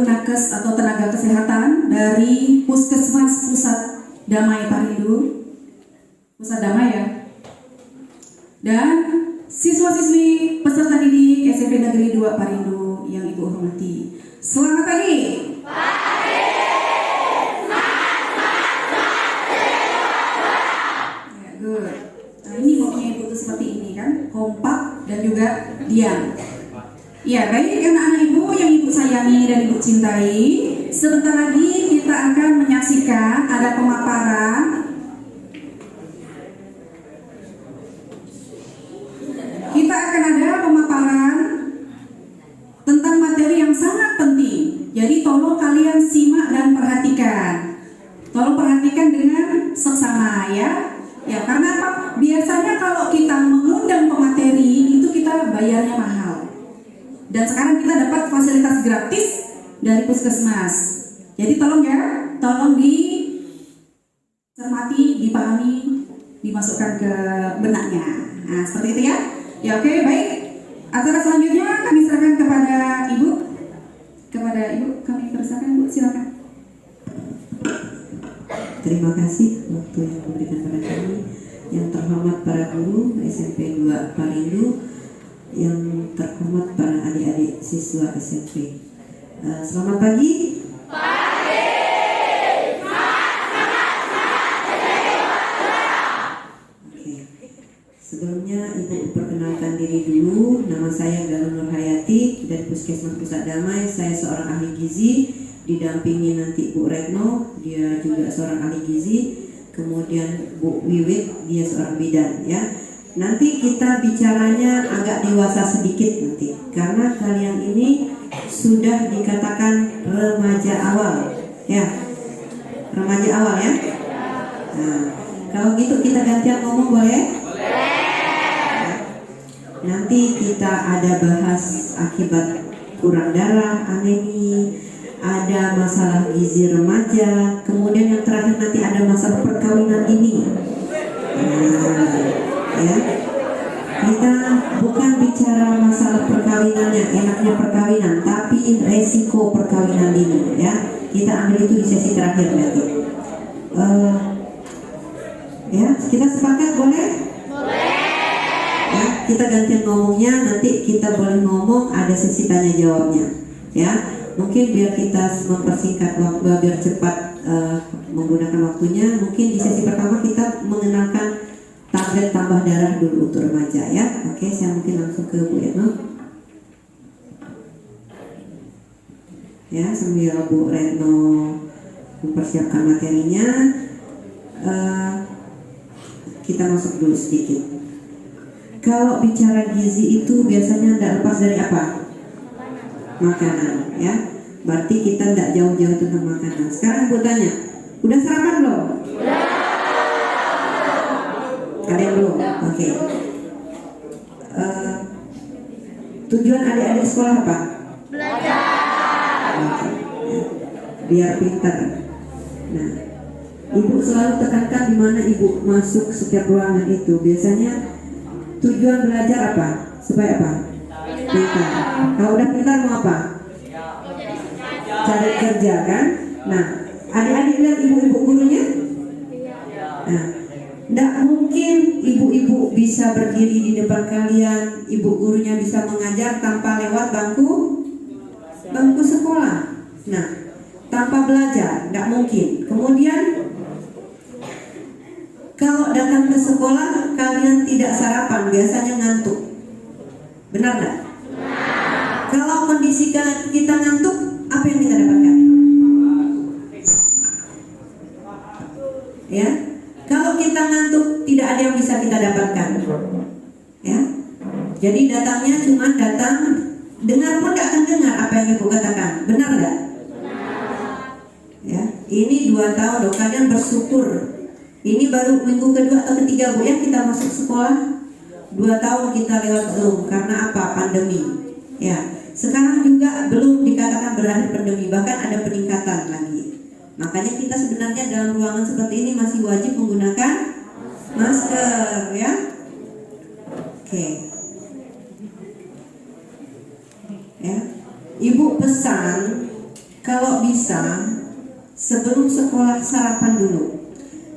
nakes atau tenaga kesehatan dari Puskesmas Pusat Damai Parindo, Pusat Damai ya, dan siswa-siswi peserta didik SMP Negeri 2 Parindo yang Ibu hormati. Selamat pagi. Ya, good. Nah, ini pokoknya Ibu tuh seperti ini kan, kompak dan juga diam. Ya, baik anak-anak Ibu yang Ibu sayangi dan Ibu cintai, sebentar lagi kita akan menyaksikan ada pemaparan tentang materi yang sangat penting. Jadi tolong kalian simak dan perhatikan. Tolong perhatikan dengan seksama ya. Ya, karena apa? Biasanya kalau kita mengundang pemateri itu kita bayarnya mahal. Dan sekarang kita dapat fasilitas gratis dari Puskesmas. Jadi tolong ya, tolong dicermati, dipahami, dimasukkan ke benaknya. Nah, seperti itu ya. Ya, oke, baik. Acara selanjutnya kami serahkan kepada Ibu. Kami persilakan Ibu, silakan. Terima kasih waktu yang diberikan pada kami. Yang terhormat para guru SMP 2 Parindo, yang terhormat para adik-adik siswa SMP. Selamat pagi. Sebelumnya Ibu perkenalkan diri dulu. Nama saya Galun Nurhayati dari Puskesmas Pusat Damai. Saya seorang ahli gizi, didampingi nanti Bu Retno, dia juga seorang ahli gizi. Kemudian Bu Wiwit, dia seorang bidan ya. Nanti kita bicaranya agak dewasa sedikit nanti, karena kalian ini sudah dikatakan remaja awal ya. Remaja awal ya. Nah, kalau gitu kita gantian ngomong boleh? Nanti kita ada bahas akibat kurang darah, anemi, ada masalah gizi remaja, kemudian yang terakhir nanti ada masalah perkawinan dini. Ya, kita bukan bicara masalah perkawinannya, enaknya perkawinan, tapi resiko perkawinan dini. Ya, kita ambil itu di sesi terakhir nanti. Ya, kita sepakat boleh? Ya, kita gantian ngomongnya, nanti kita boleh ngomong, ada sesi tanya jawabnya ya. Mungkin biar kita mempersingkat waktu, biar cepat menggunakan waktunya, mungkin di sesi pertama kita mengenalkan tablet tambah darah dulu untuk remaja ya. Oke, saya mungkin langsung ke Bu Retno ya, sambil Bu Retno mempersiapkan materinya. Kita masuk dulu sedikit. Kalau bicara gizi itu biasanya tidak lepas dari apa? Makanan ya. Berarti kita tidak jauh-jauh tentang makanan. Sekarang Bu tanya, udah sarapan belum? Kalian belum? Oke. Tujuan adik-adik sekolah apa? Belajar. Okay. Ya. Biar pintar. Nah, Ibu selalu tekankan di mana Ibu masuk setiap ruangan itu. Biasanya tujuan belajar apa? Supaya apa? Pintar. Kalau udah pintar mau apa? Cari kerja kan? Nah, adik-adik lihat ibu-ibu gurunya? Nah, tidak mungkin ibu-ibu bisa berdiri di depan kalian, ibu gurunya bisa mengajar tanpa lewat bangku sekolah. Nah, tanpa belajar, tidak mungkin. Kemudian kalau datang ke sekolah kalian tidak sarapan, biasanya ngantuk. Benar nggak? Kalau kondisi kita ngantuk, apa yang kita dapatkan? Ya, kalau kita ngantuk tidak ada yang bisa kita dapatkan. Ya, jadi datangnya cuma datang, dengar pun nggak akan dengar apa yang Ibu katakan. Benar nggak? Ya, ini 2 tahun loh, kalian bersyukur. Ini baru minggu kedua atau ketiga Bu ya kita masuk sekolah. 2 tahun kita lewat Zoom. Karena apa? Pandemi. Ya, sekarang juga belum dikatakan berakhir pandemi, bahkan ada peningkatan lagi. Makanya kita sebenarnya dalam ruangan seperti ini masih wajib menggunakan masker ya. Oke. Ya. Ibu pesan kalau bisa sebelum sekolah sarapan dulu.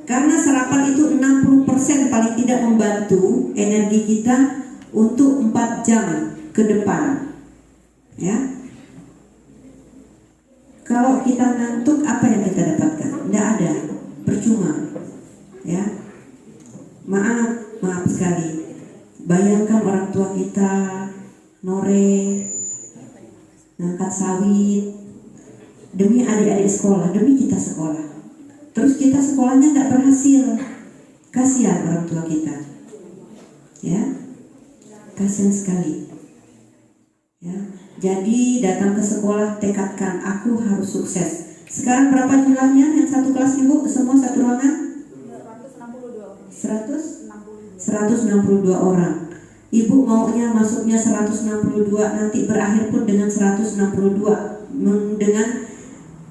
Karena sarapan itu 60% paling tidak membantu energi kita untuk 4 jam ke depan. Ya. Kalau kita ngantuk, apa yang kita dapatkan? Tidak ada, percuma. Ya. Maaf sekali. Bayangkan orang tua kita nore, ngangkat sawit demi adik-adik sekolah, demi kita sekolah. Terus kita sekolahnya tidak berhasil, kasihan orang tua kita, ya, kasihan sekali. Ya, jadi datang ke sekolah tekadkan aku harus sukses. Sekarang berapa jumlahnya yang satu kelas ibu semua satu ruangan? 162 orang. Ibu maunya masuknya 162, nanti berakhir pun dengan 162, dengan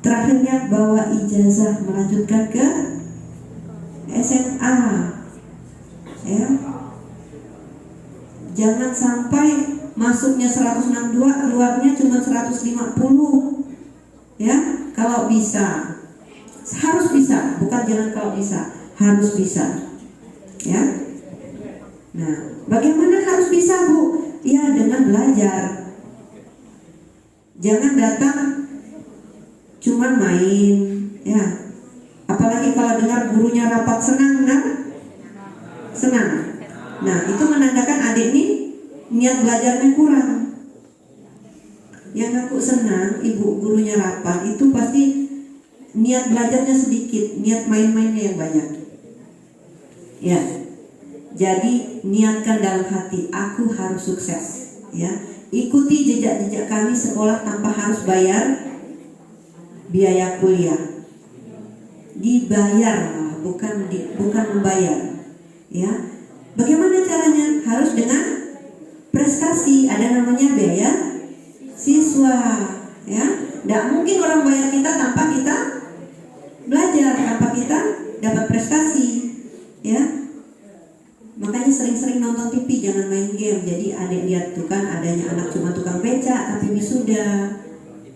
terakhirnya bawa ijazah melanjutkan ke SMA. Ya. Jangan sampai masuknya 162, keluarnya cuma 150. Ya, kalau bisa. Harus bisa, bukan jangan kalau bisa, harus bisa. Ya. Nah, bagaimana harus bisa, Bu? Ya, dengan belajar. Jangan datang cuman main, ya. Apalagi kalau dengar gurunya rapat senang, nah? Senang. Nah, itu menandakan adik ini niat belajarnya kurang. Yang aku senang, ibu gurunya rapat, itu pasti niat belajarnya sedikit, niat main-mainnya yang banyak. Ya. Jadi niatkan dalam hati, aku harus sukses. Ya, ikuti jejak-jejak kami sekolah tanpa harus bayar biaya kuliah. Dibayar, bukan membayar. Ya, bagaimana caranya? Harus dengan prestasi. Ada namanya biaya siswa. Ya, tidak mungkin orang bayar kita tanpa kita belajar, tanpa kita dapat prestasi. Ya. Makanya sering-sering nonton TV, jangan main game. Jadi adik lihat tuh kan adanya anak cuma tukang becak tapi wisuda,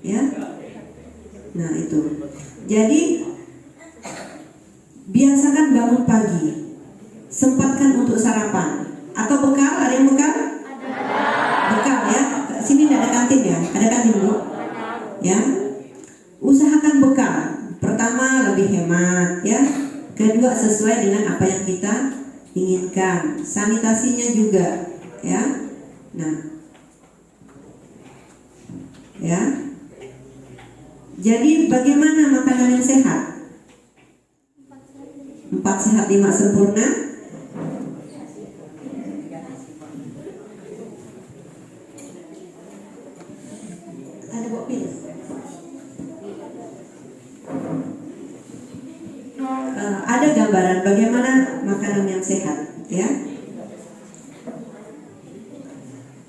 ya. Nah itu. Jadi biasakan bangun pagi, sempatkan untuk sarapan atau bekal. Ada yang bekal? Bekal ya. Sini tidak ada kantin ya? Ada kantin Bu? Ya. Usahakan bekal. Pertama lebih hemat, ya. Kedua sesuai dengan apa yang kita inginkan, sanitasinya juga, ya. Nah, ya. Jadi bagaimana makanan yang sehat? 4 sehat 5 sempurna. Ada bawa pil. Ada gambaran bagaimana makanan yang sehat, ya.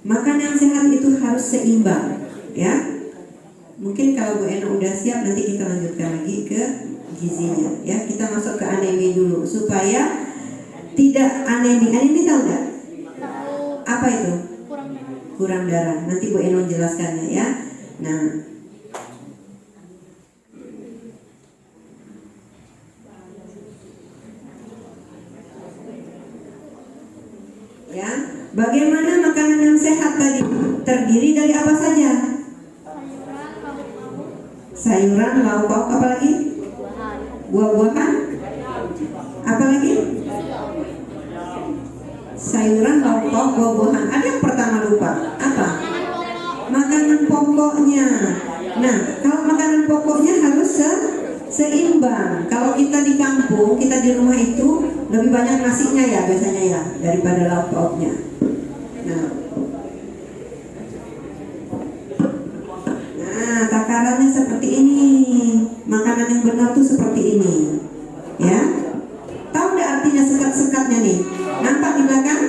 Makanan yang sehat itu harus seimbang, ya. Mungkin kalau Bu Eno udah siap nanti kita lanjutkan lagi ke gizinya, ya. Kita masuk ke anemi dulu supaya tidak anemi. Anemi tahu nggak? Apa itu? Kurang darah. Nanti Bu Eno jelaskannya, ya. Nah, ya, bagaimana makanan yang sehat tadi? Terdiri dari apa saja? Sayuran, lauk pauk, apa lagi? Buah-buahan? Apa lagi? Sayuran, lauk pauk, buah-buahan. Ada yang pertama lupa. Apa? Makanan pokoknya. Nah, kalau makanan pokoknya harus seimbang. Kalau kita di kampung, kita di rumah itu lebih banyak nasinya ya biasanya ya daripada lauk pauknya. Nah, takarannya seperti ini. Makanan yang benar tuh seperti ini, ya. Tahu nggak artinya sekat-sekatnya nih? Nampak di belakang?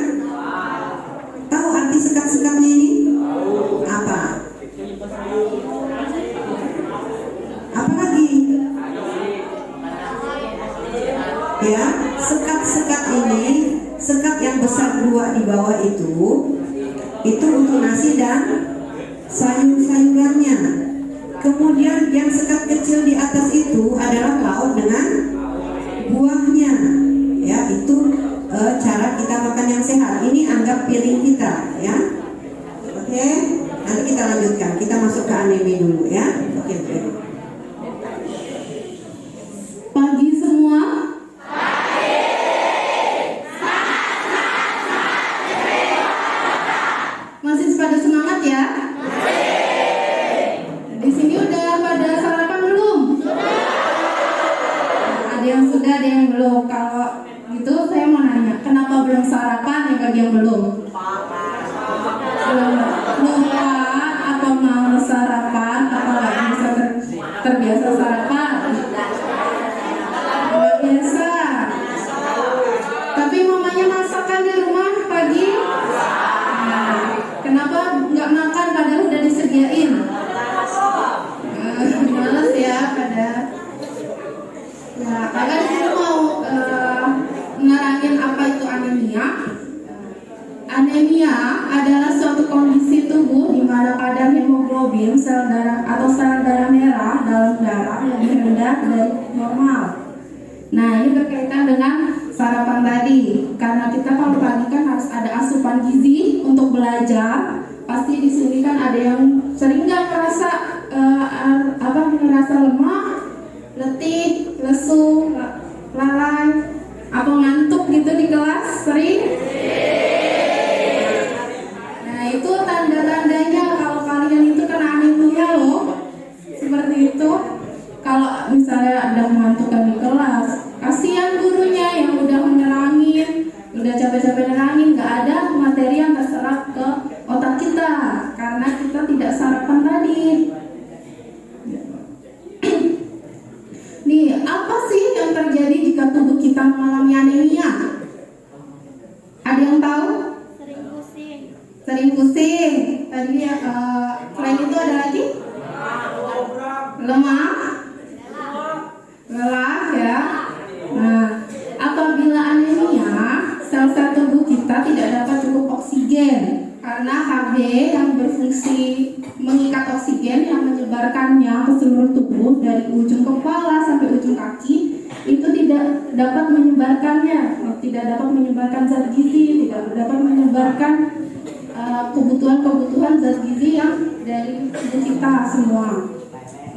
Tahu arti sekat-sekatnya ini? Apa? Apa lagi? Ya, sekat-sekat ini, sekat yang besar 2 di bawah itu untuk nasi dan sayur-sayurannya. Kemudian Kemudian yang sekat kecil di atas itu adalah lauk dengan buahnya. Ya, itu cara kita makan yang sehat. Ini anggap piring kita, ya. Oke, nanti kita lanjutkan. Kita masuk ke anemi dulu, ya. Oke. Pagi semua. Masih pada semangat ya? Di sini udah pada sarapan belum? Ada yang sudah, ada yang belum. Kalau gitu saya mau nanya, kenapa belum sarapan ya bagi yang belum? Lupa atau mau sarapan atau nggak bisa terbiasa sarapan? Nggak biasa. Tapi mamanya masakan di rumah pagi? Nah, kenapa nggak makan padahal udah disediain? Males ya pada. Ya, kakak di sini mau nerangin apa itu anemia. Anemia adalah suatu kondisi tubuh di mana kadar hemoglobin sel darah atau sel darah merah dalam darah lebih rendah dari normal. Nah, ini berkaitan dengan sarapan tadi. Karena kita kalau pagi kan harus ada asupan gizi untuk belajar. Pasti di sini kan ada yang sering nggak merasa merasa lemah, letih, lesu, lalai, apa ngantuk gitu di kelas sering. Nah, itu tanda-tandanya kalau kalian itu kena anemia loh. Seperti itu. Kalau misalnya ada mengantukkan di kelas, kasihan gurunya yang udah menerangin, udah capek-capek nerangin, nggak ada materi yang terserap ke otak kita karena kita tidak sarapan tadi. Nih, apa sih yang terjadi jika tubuh kita mengalami anemia? Ada yang tahu? Sering pusing. Tadi selain itu ada lagi? Lemah, lelah ya. Nah, apabila anemia, sel-sel tubuh kita tidak dapat cukup oksigen karena Hb yang berfungsi mengikat oksigen yang menyebarkannya ke seluruh tubuh dari ujung kepala sampai ujung kaki itu tidak dapat menyebarkannya, tidak dapat menyebarkan zat gizi, tidak dapat menyebarkan kebutuhan zat gizi yang dari tubuh kita semua.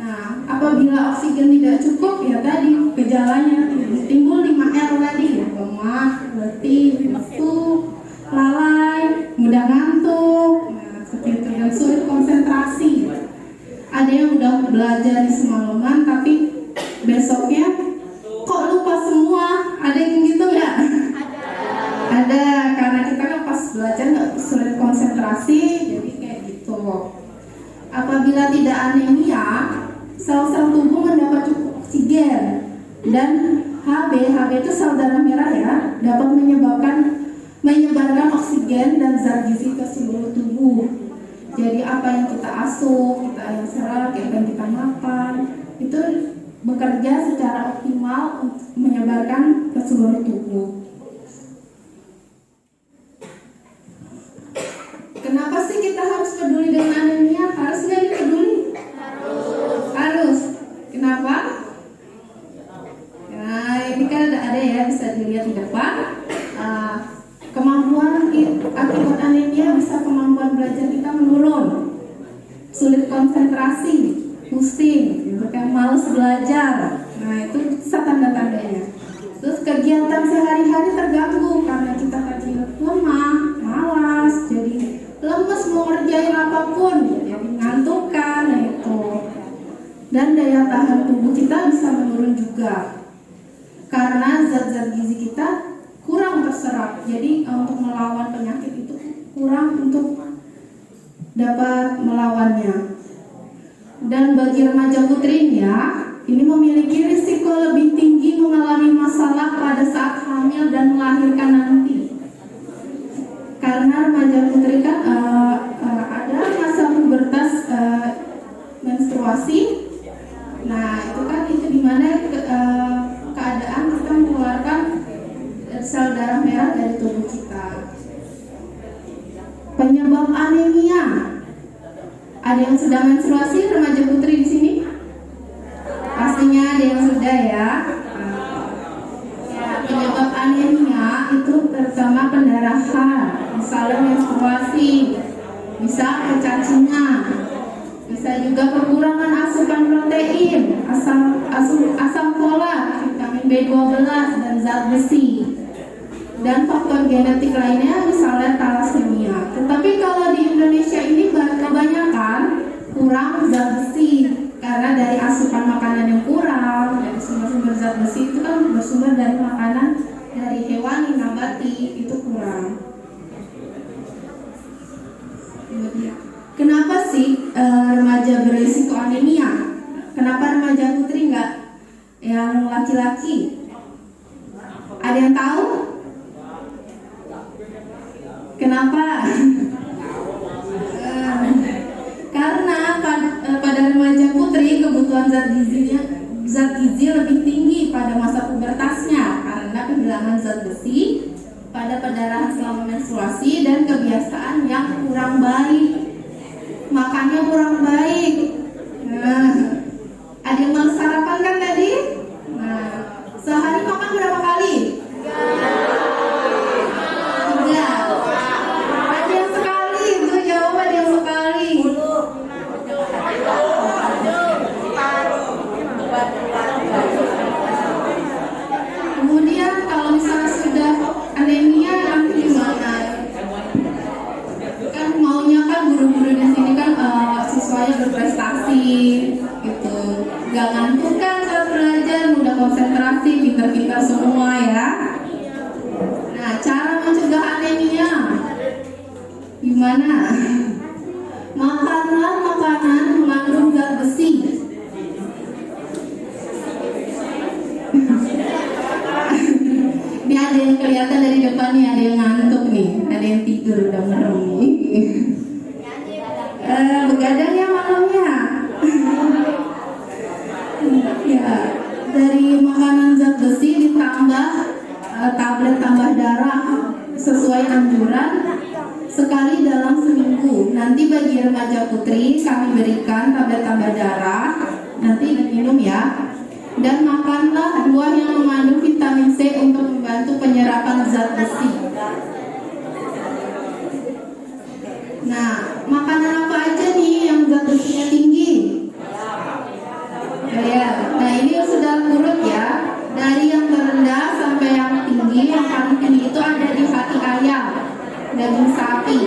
Nah, apabila oksigen tidak cukup, ya tadi gejalanya timbul 5R tadi, lemah, letih, lesu, lalai, mudah ngantuk, nah, seperti itu, dan sulit konsentrasi. Ada yang udah belajar di semalaman, tapi besoknya kok lupa semua. Ada yang gitu nggak? Ada, karena kita kan pas belajar nggak sulit konsentrasi, jadi kayak gitu. Apabila tidak anemia, sel-sel tubuh mendapat cukup oksigen dan Hb itu sel darah merah ya, dapat menyebarkan oksigen dan zat gizi ke seluruh tubuh. Jadi apa yang kita asup, kita yang serap, yang kita makan, itu bekerja secara optimal untuk menyebarkan ke seluruh tubuh. Kenapa sih kita harus peduli dengan anemia? Harus nggak dipeduli? Harus. Kenapa? Nah, ini kan ada ya, bisa dilihat di depan. Kemampuan akibat anemia bisa kemampuan belajar kita menurun, sulit konsentrasi, pusing, gitu kan, malas belajar. Nah, itu tanda-tandanya. Terus kegiatan sehari-hari terganggu karena kita tadi lemah, malas, jadi lemes mau ngerjain apapun, jadi ngantukkan, nah itu. Dan daya tahan tubuh kita bisa menurun juga karena zat-zat gizi kita kurang terserap. Jadi untuk melawan penyakit itu kurang untuk dapat melawannya. Dan bagi remaja putrinya, ini memiliki risiko lebih tinggi mengalami masalah pada saat hamil dan melahirkan nanti. Karena remaja putri kan ada masa pubertas menstruasi. Nah, itu kan dimana keadaan kita mengeluarkan sel darah merah dari tubuh kita. Penyebab anemia. Ada yang sedang menstruasi remaja putri di sini? ada ya. Ya, penyebab anemia itu pertama pendarahan, misalnya menstruasi, bisa kecacingan, bisa juga kekurangan asupan protein, asam folat, vitamin B12 dan zat besi, dan faktor genetik lainnya misalnya thalassemia. Tetapi kalau di Indonesia ini kebanyakan kurang zat besi karena dari asupan makanan yang kurang, dari sumber-sumber zat besi itu kan bersumber dari makanan dari hewani, nabati, itu kurang. Kenapa sih remaja berisiko anemia? Kenapa remaja putri nggak yang laki-laki? Ada yang tahu? Kenapa? Karena pada remaja putri kebutuhan zat gizi lebih tinggi pada masa pubertasnya karena kehilangan zat besi pada perdarahan selama menstruasi dan kebiasaan yang kurang baik. Makannya kurang baik. Ada yang malas sarapan kan tadi? Sehari makan berapa kali? 3. Ada yang sekali, itu jawab ada yang sekali. Kemudian kalau misalnya sudah anemia nanti gimana? Kan maunya kan guru-guru di sini kan siswanya berprestasi gitu, gak ngantuk kan saat belajar, mudah konsentrasi, pintar-pintar semua ya. Nah, cara mencegah anemia gimana? Makanlah makanan mengandung zat besi. Ini ada yang kelihatan dari depan nih, ada yang ngantuk nih, ada yang tidur udah merem nih. Begadang ya malamnya. Ya, dari makanan zat besi ditambah tablet tambah darah sesuai anjuran sekali dalam seminggu. Nanti bagi remaja putri kami berikan tablet tambah darah, nanti diminum ya. Dan makanlah buah yang mengandung vitamin C untuk membantu penyerapan zat besi. Nah, makanan apa aja nih yang zat besinya tinggi? Ya, nah ini sudah urut ya. Dari yang terendah sampai yang tinggi, yang paling tinggi itu ada di hati ayam, daging sapi.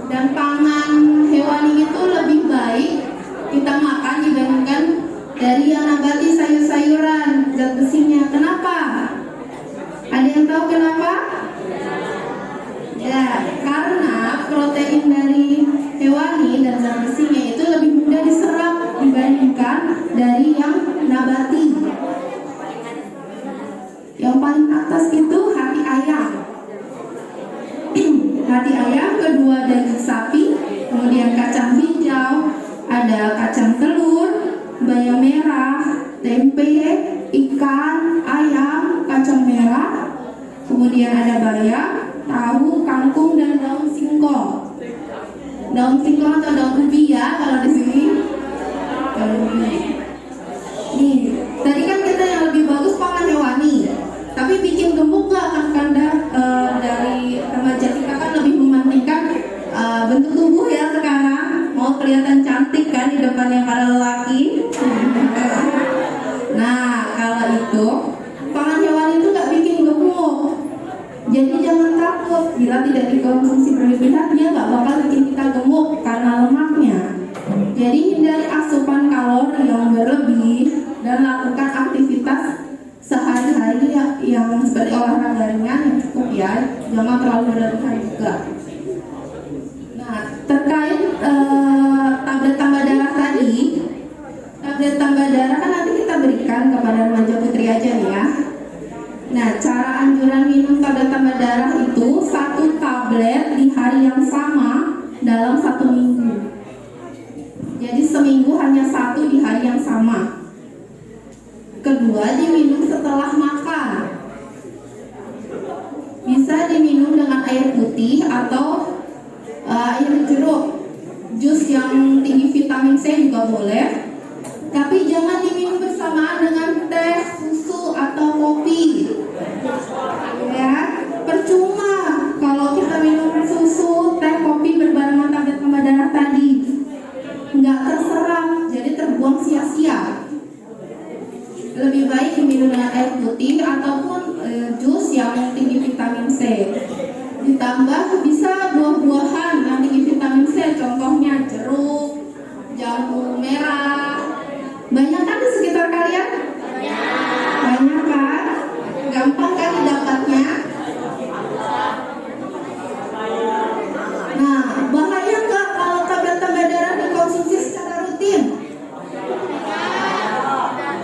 Dan pangan hewani itu lebih baik kita makan dibandingkan dari yang nabati, sayur-sayuran, zat besinya. Kenapa? Ada yang tahu kenapa? Ya, karena protein dari hewani dan zat besinya itu lebih mudah diserap dibandingkan dari yang nabati. Yang paling atas itu hati ayam. Hati ayam, kedua daging sapi, kemudian kacang hijau, ada kacang telur, bayam merah, tempe, ikan, ayam, kacang merah, kemudian ada bayam, tahu, kangkung, dan daun singkong. Daun singkong atau daun ubi ya kalau di sini. Daun ubi. Nih, tadi kan kita yang lebih bagus pangan hewani, tapi bikin gemuk gak kan karena dari remaja kita kan lebih mementingkan bentuk tubuh ya sekarang, mau kelihatan cantik kan di depan yang para lelaki. Nah, kalau itu pangan hewani itu gak bikin gemuk. Jadi jangan takut bila tidak dikonsumsi berlebihan, dia gak bakal bikin kita gemuk karena lemaknya. Jadi hindari asupan kalori yang berlebih dan lakukan aktivitas sehari-hari yang seperti olahraga ringan yang cukup ya, jangan terlalu berlebihan juga. Nah, terkait tablet tambah darah tadi, tablet tambah darah kan nanti kita berikan kepada remaja putri aja nih ya. Nah, cara anjuran minum tablet tambah darah itu 1 tablet di hari yang sama dalam 1 minggu. Jadi seminggu hanya 1 di hari yang sama. Kedua, diminum setelah makan. Bisa diminum dengan air putih atau air jeruk. Jus yang tinggi vitamin C juga boleh. Tapi jangan diminum bersamaan dengan kopi. Ya, percuma kalau kita minum susu, teh, kopi berbarengan tablet tambah darah tadi, nggak terserap, jadi terbuang sia-sia. Lebih baik diminum dengan air putih ataupun jus yang tinggi vitamin C. Ditambah bisa buah-buahan yang tinggi vitamin C, contohnya jeruk, jambu merah. Banyak kan di sekitar kalian? Banyak kan? Gampang kan didapatnya? Nah, bahaya nggak kalau tablet tambah darah dikonsumsi secara rutin?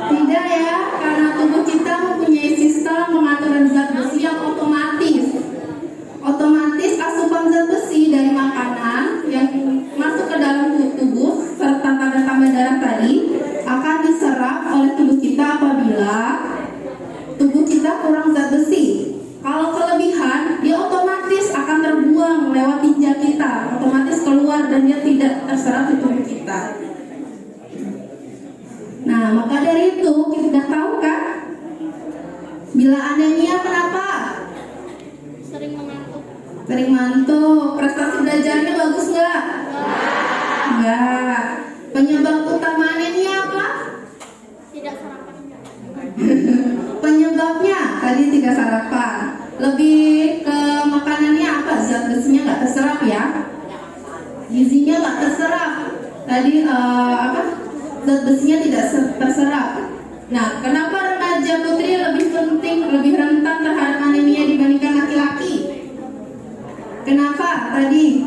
Tidak ya, karena tubuh kita mempunyai sistem pengaturan zat besi yang otomatis. Otomatis asupan zat besi dari makanan yang masuk ke dalam tubuh serta tablet tambah darah tadi akan diserap oleh tubuh kita apabila tubuh kita kurang zat besi. Kalau kelebihan, dia otomatis akan terbuang lewat ginjal kita, otomatis keluar dan dia tidak terserap di tubuh kita. Nah, maka dari itu kita sudah tahu kan, bila anemia kenapa? Sering ngantuk. Prestasi belajarnya bagus nggak? Enggak. Penyebab utama anemia apa? Tidak sarapan. Penyebabnya tadi tidak sarapan. Lebih ke makanannya apa? Zat besinya nggak terserap ya? Gizinya nggak terserap. Tadi apa? Zat besinya tidak terserap. Nah, kenapa remaja putri lebih penting, lebih rentan terhadap anemia dibandingkan laki-laki? Kenapa tadi?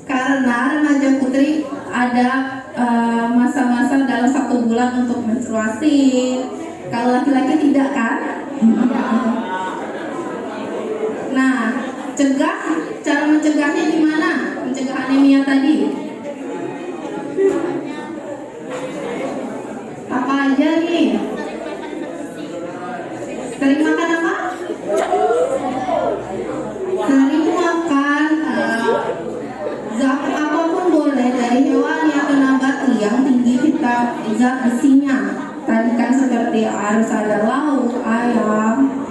Karena remaja putri ada masa-masa dalam 1 bulan untuk menstruasi. Kalau laki-laki tidak kan? Nah, cara mencegahnya gimana? Mencegah anemia tadi? Apa aja nih? Sering makan apa? Sering makan zat apapun boleh, dari hewani atau nabati yang tinggi zat besinya. Tadi kan seperti harus ada lauk, ayam,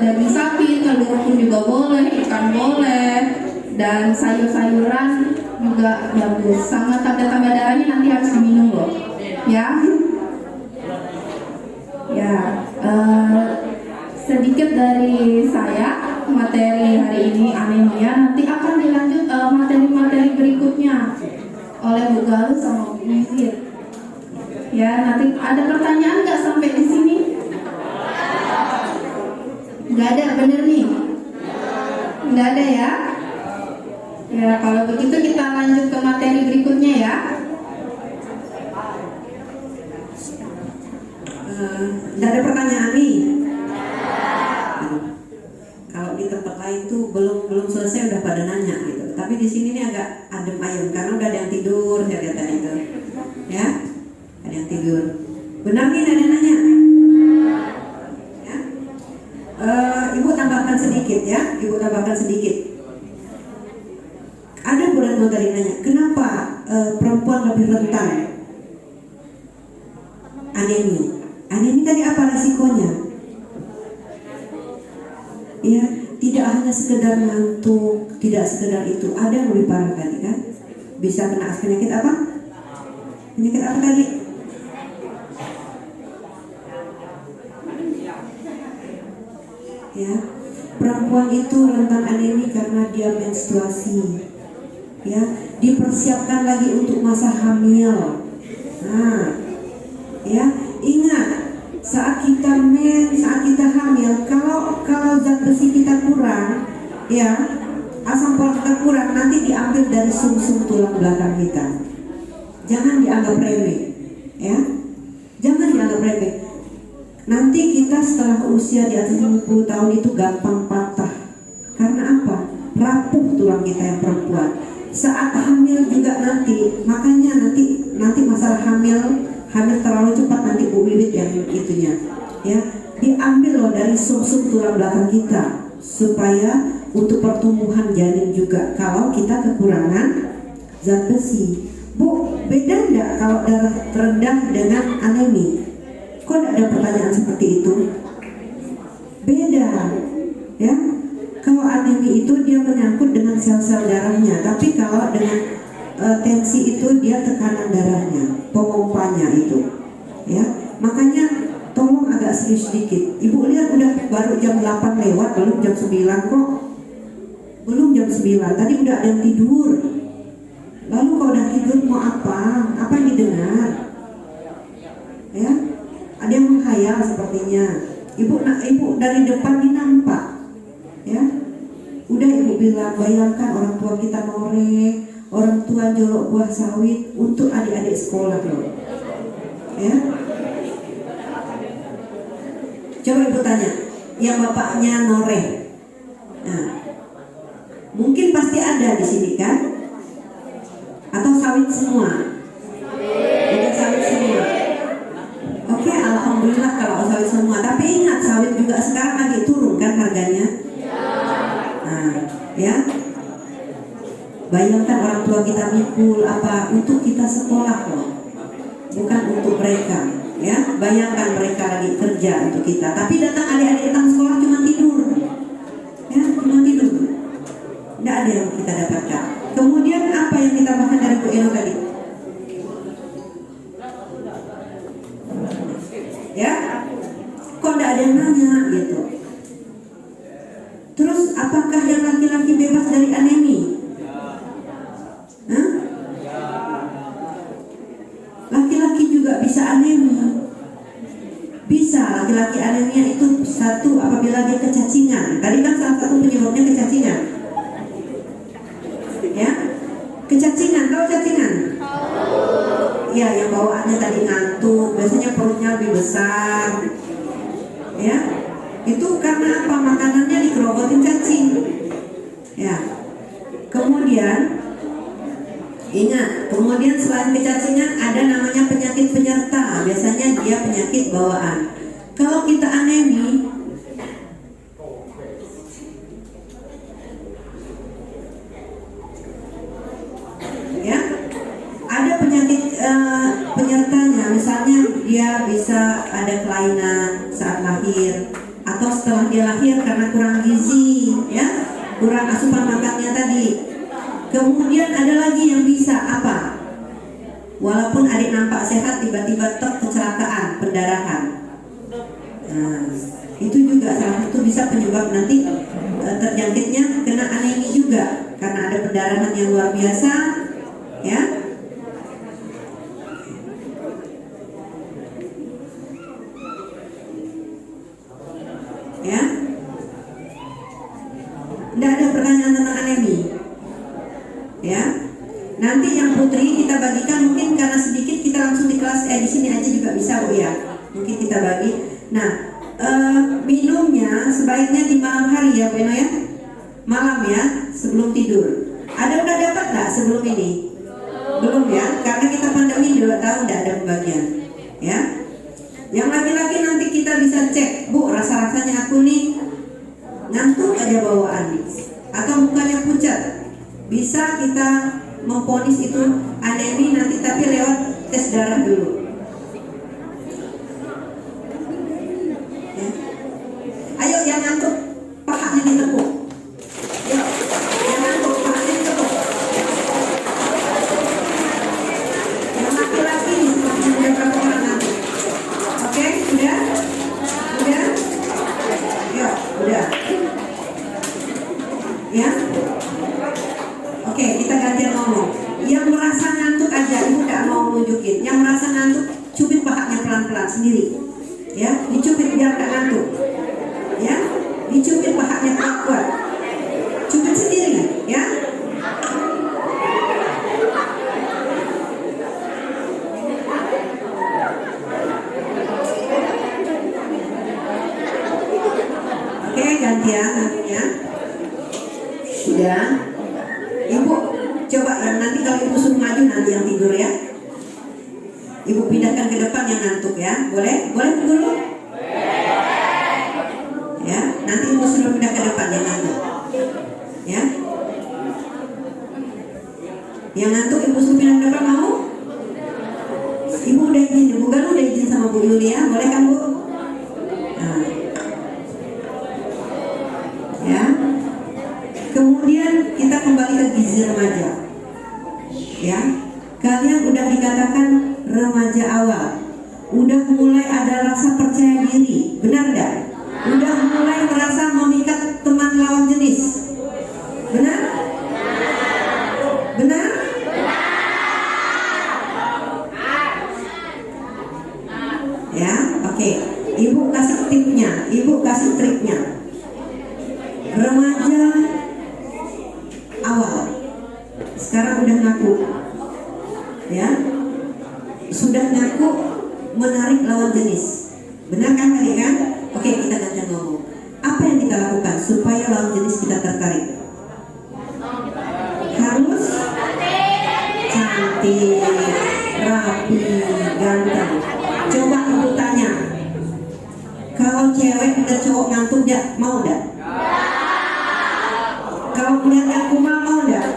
daging sapi, telur pun juga boleh, ikan boleh, dan sayur-sayuran juga bagus. Sama tablet tambah darahnya nanti harus diminum loh, ya. Ya, sedikit dari saya materi hari ini anemia. Nanti akan dilanjut materi-materi berikutnya oleh Bu Galuh sama Bu Mizir. Ya, nanti ada pertanyaan nggak sampai di sini? Nggak ada, bener nih? Nggak ada ya? Ya, kalau begitu kita lanjut ke materi berikutnya ya. Nggak ada pertanyaan nih. Kalau di tempat lain tuh belum selesai udah pada nanya gitu. Tapi di sini nih agak adem ayem karena udah ada yang tidur, saya lihat tadi itu. Ya, ada yang tidur. Benar nih ada yang nanya. Ya. Ibu tambahkan sedikit ya. Ibu tambahkan sedikit. Ada bulan tadi nanya, kenapa perempuan lebih rentan anemia? Anemia tadi apa resikonya? Ya, tidak hanya sekedar ngantuk, tidak sekedar itu, ada yang lebih parah tadi kan? Bisa kena penyakit apa? Penyakit apa tadi? Ya, perempuan itu rentan anemia karena dia menstruasi. Ya, dipersiapkan lagi untuk masa hamil. Nah, ya, ingat saat kita hamil, kalau zat besi kita kurang, ya, asam folat kita kurang, nanti diambil dari sumsum tulang belakang kita. Jangan dianggap remeh, ya, jangan dianggap remeh. Nanti kita setelah usia di atas 50 tahun itu gampang patah. Karena apa? Rapuh tulang kita yang perempuan. Saat hamil juga nanti, makanya nanti masalah hamil terlalu cepat nanti Bu Wiwit yang itunya, ya, diambil loh dari sumsum tulang belakang kita supaya untuk pertumbuhan janin juga kalau kita kekurangan zat besi. Bu, beda enggak kalau darah rendah dengan anemia? Kok tidak ada pertanyaan seperti itu? Beda, ya. Kalau anemi itu dia menyangkut dengan sel-sel darahnya, tapi kalau dengan tensi itu dia tekanan darahnya, pemompanya itu, ya. Makanya tolong agak serius sedikit. Ibu lihat udah baru jam 8 lewat, belum jam 9 kok. Belum jam 9, tadi udah ada yang tidur. Lalu kalau udah tidur mau apa? Apa yang didengar? Ya, ada yang menghayal sepertinya. Ibu dari depan ini nampak, ya. Udah ibu bilang, bayangkan orang tua kita noreh, orang tua jolok buah sawit untuk adik-adik sekolah loh, ya. Coba ibu tanya, yang bapaknya noreh, nah, mungkin pasti ada di sini kan? Atau sawit semua? Udah sawit semua. Oke, alhamdulillah kalau sawit semua. Tapi ingat sawit juga sekarang lagi turun kan harganya? Nah, ya. Bayangkan orang tua kita mikul apa untuk kita sekolah loh, bukan untuk mereka. Ya, bayangkan mereka lagi kerja untuk kita. Tapi datang adik-adik datang sekolah cuma tidur. Ya, cuma tidur. Tidak ada yang kita dapatkan. Kemudian apa yang kita makan dari Bu Elo tadi? Ya, kok tidak ada yang nanya gitu. Terus apakah yang laki-laki bebas dari anemi? Hah? Laki-laki juga bisa anemi. Bisa, laki-laki anemia itu satu apabila dia kecacingan. Tadi kan salah satu penyebabnya kecacingan. Ya, kecacingan, tahu cacingan? Ya, yang bawaannya tadi ngantuk, biasanya perutnya lebih besar. Ya, itu karena apa? Makanannya dikerogotin cacing. Ya, kemudian ingat, kemudian selain kecacingan ada namanya penyakit penyerta. Biasanya dia penyakit bawaan. Kalau kita anemi, ya, ada penyakit penyertanya. Misalnya dia bisa ada kelainan saat lahir atau setelah dia lahir karena kurang gizi, ya, kurang asupan makannya tadi. Kemudian ada lagi yang bisa apa? Walaupun adik nampak sehat, tiba-tiba kecelakaan, pendarahan. Nah, itu juga salah satu bisa penyebab nanti terjangkitnya kena anemi juga karena ada pendarahan yang luar biasa, ya. Ya. Tidak ada pertanyaan tentang anemi. Ya, nanti yang putri kita bagikan mungkin karena sedikit kita langsung di kelas di sini aja juga bisa Bu ya. Mungkin kita bagi. Nah, minumnya sebaiknya di malam hari ya Bu Eno ya, malam ya sebelum tidur. Ada udah dapat nggak sebelum ini? Belum ya, karena kita pandemi 2 tahun tidak ada pembagian. Ya, yang laki-laki nanti kita bisa cek Bu, rasa-rasanya aku nih ngantuk aja bawaan atau mukanya pucat. Bisa kita memponis itu anemi nanti tapi lewat tes darah dulu. Ya. Ayo yang ngantuk pahanya ditekuk. Yuk, yang ngantuk pahanya ditekuk. Yang laki-laki sudah berapa orang ngantuk? Oke, sudah? Udah? Yuk, udah. Ya. Oke, kita gantian ngomong. Yang merasa ngantuk aja, ibu gak mau nunjukin. Yang merasa ngantuk, cubit pahanya pelan-pelan sendiri. Ya, dicubit biar gak ngantuk. Ya, dicubit pahanya kuat-kuat. Cubit sendiri, ya. Oke, gantian nantinya. Sudah. Ibu coba yang nanti kalau ibu suruh maju nanti yang tidur ya. Ibu pindahkan ke depan yang ngantuk ya. Boleh? Boleh dulu? Ya, nanti ibu suruh pindah ke depan yang ngantuk. Ya. Yang ngantuk ibu suruh pindah ke depan mau? Ibu udah izin, ibu kan udah izin sama sama Bu Yulia, boleh kan Bu? Nah. Ya. Kemudian kita kembali ke gizi remaja. Ya. Kalian udah dikatakan remaja awal. Udah mulai ada rasa percaya diri, benar nggak? Udah mulai merasa memikat teman lawan jenis, benar? Benar? Ya, oke. Ibu kasih tipnya, ibu kasih triknya. Remaja awal, sekarang udah ngaku, ya, sudah ngaku menarik lawan jenis, benar kan tadi kan? Oke, kita ganti ngomong. Apa yang kita lakukan supaya lawan jenis kita tertarik? Harus cantik, rapi, ganteng. Coba ibu tanya, kalau cewek dan cowok ngantuk dia mau enggak? Kalau melihat yang kumal mau enggak?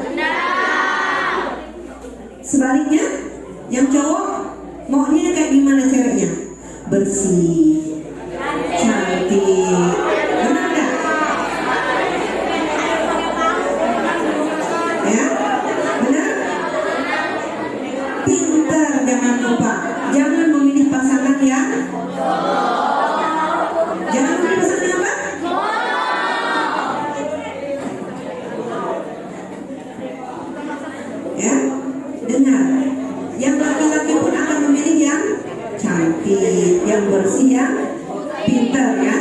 Sebaliknya, yang cowok maunya kayak gimana ceweknya? Bersih, cantik, benar enggak? Ya, benar? Pintar, jangan lupa. Jangan memilih pasangan yang jangan memilih pasangan yang apa? Ya, dengar. Yang laki-laki pun akan memilih yang cantik, yang bersih, yang pintar, ya.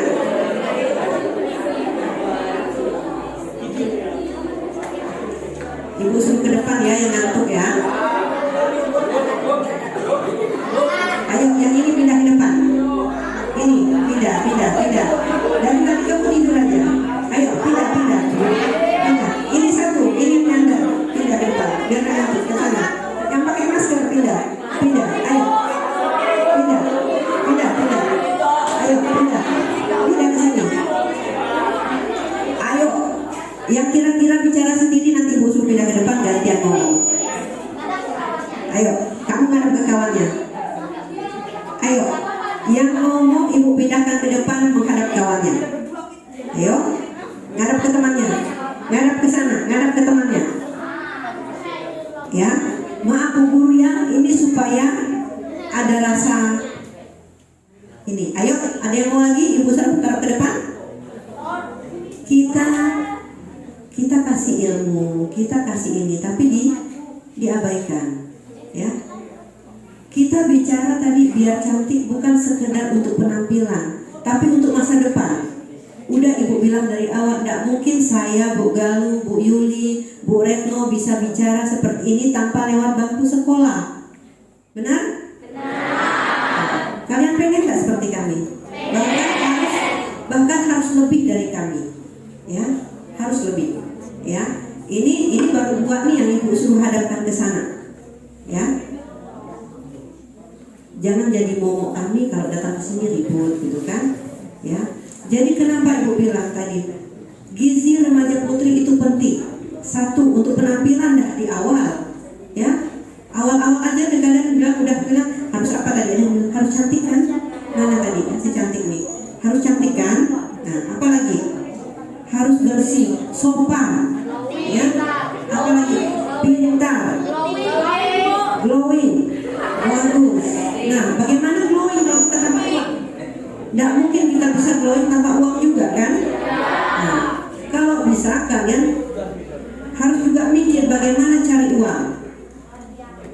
Ibu suruh ke depan ya, yang ngantuk ya. Ayo, yang ini pindah ke depan. Ini, pindah. Dari tadi kamu tidur aja. Ayo, pindah. Ini satu, ini nyanda. Pindah ke depan, biar nggak ngantuk ke sana. Yang pakai masker, pindah. Ayo, pindah. Ayo, pindah ke sini. Ayo, yang kira-kira bicara sendiri nanti ibu suruh pindah ke depan, gantian ngomong. Ayo, kamu ngadep ke kawannya. Ayo, yang ngomong ibu pindahkan ke depan menghadap kawannya. Ayo, ngadep ke temannya, ngadep ke sana, ngadep ke temannya. Ya, maaf Bu Guru ya, ini supaya ada rasa ini. Ayo, ada yang mau lagi? Ibu suruh ngadep ke depan. Kita kasih ilmu, kita kasih ini, tapi diabaikan. Ya. Kita bicara tadi biar cantik bukan sekedar untuk penampilan, tapi untuk masa depan. Udah ibu bilang dari awal, tidak mungkin saya, Bu Galuh, Bu Yuli, Bu Retno bisa bicara seperti ini tanpa lewat bangku sekolah. Benar? Benar. Kalian pengen nggak seperti kami? Bahkan harus lebih dari kami. Ya, harus lebih. Ya, ini baru buat nih yang ibu suruh hadapkan ke sana. Ya. Jangan jadi momok kami kalau datang ke sini ribut gitu kan, ya. Jadi kenapa ibu bilang tadi gizi remaja putri itu penting. Satu, untuk penampilan dah di awal, ya. Awal-awal aja kalian udah bilang harus apa tadi? Harus cantik kan? Mana tadi? Si cantik nih. Harus cantik kan? Nah, apa lagi? Harus bersih, sopan, ya. Apa lagi? Pintar, glowing, bagus. Nah, bagaimana glowing kalau kita tanpa uang? Tidak mungkin kita bisa glowing tanpa uang juga kan? Nah, kalau bisa kalian harus juga mikir bagaimana cari uang.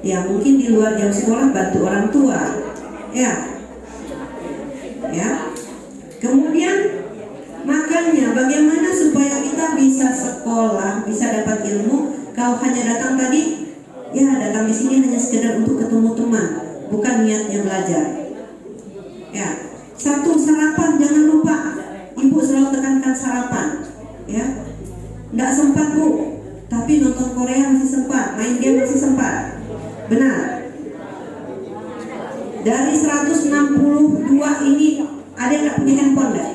Ya, mungkin di luar jam sekolah bantu orang tua. Ya. Kemudian makanya bagaimana supaya kita bisa sekolah, bisa dapat ilmu. Kalau hanya datang tadi, ya datang di sini hanya sekedar untuk ketemu teman, bukan niatnya belajar. Ya, satu, sarapan jangan lupa. Ibu selalu tekankan sarapan. Ya, nggak sempat Bu, tapi nonton Korea masih sempat, main game masih sempat. Benar. Dari 162 ini ada yang nggak punya handphone nggak?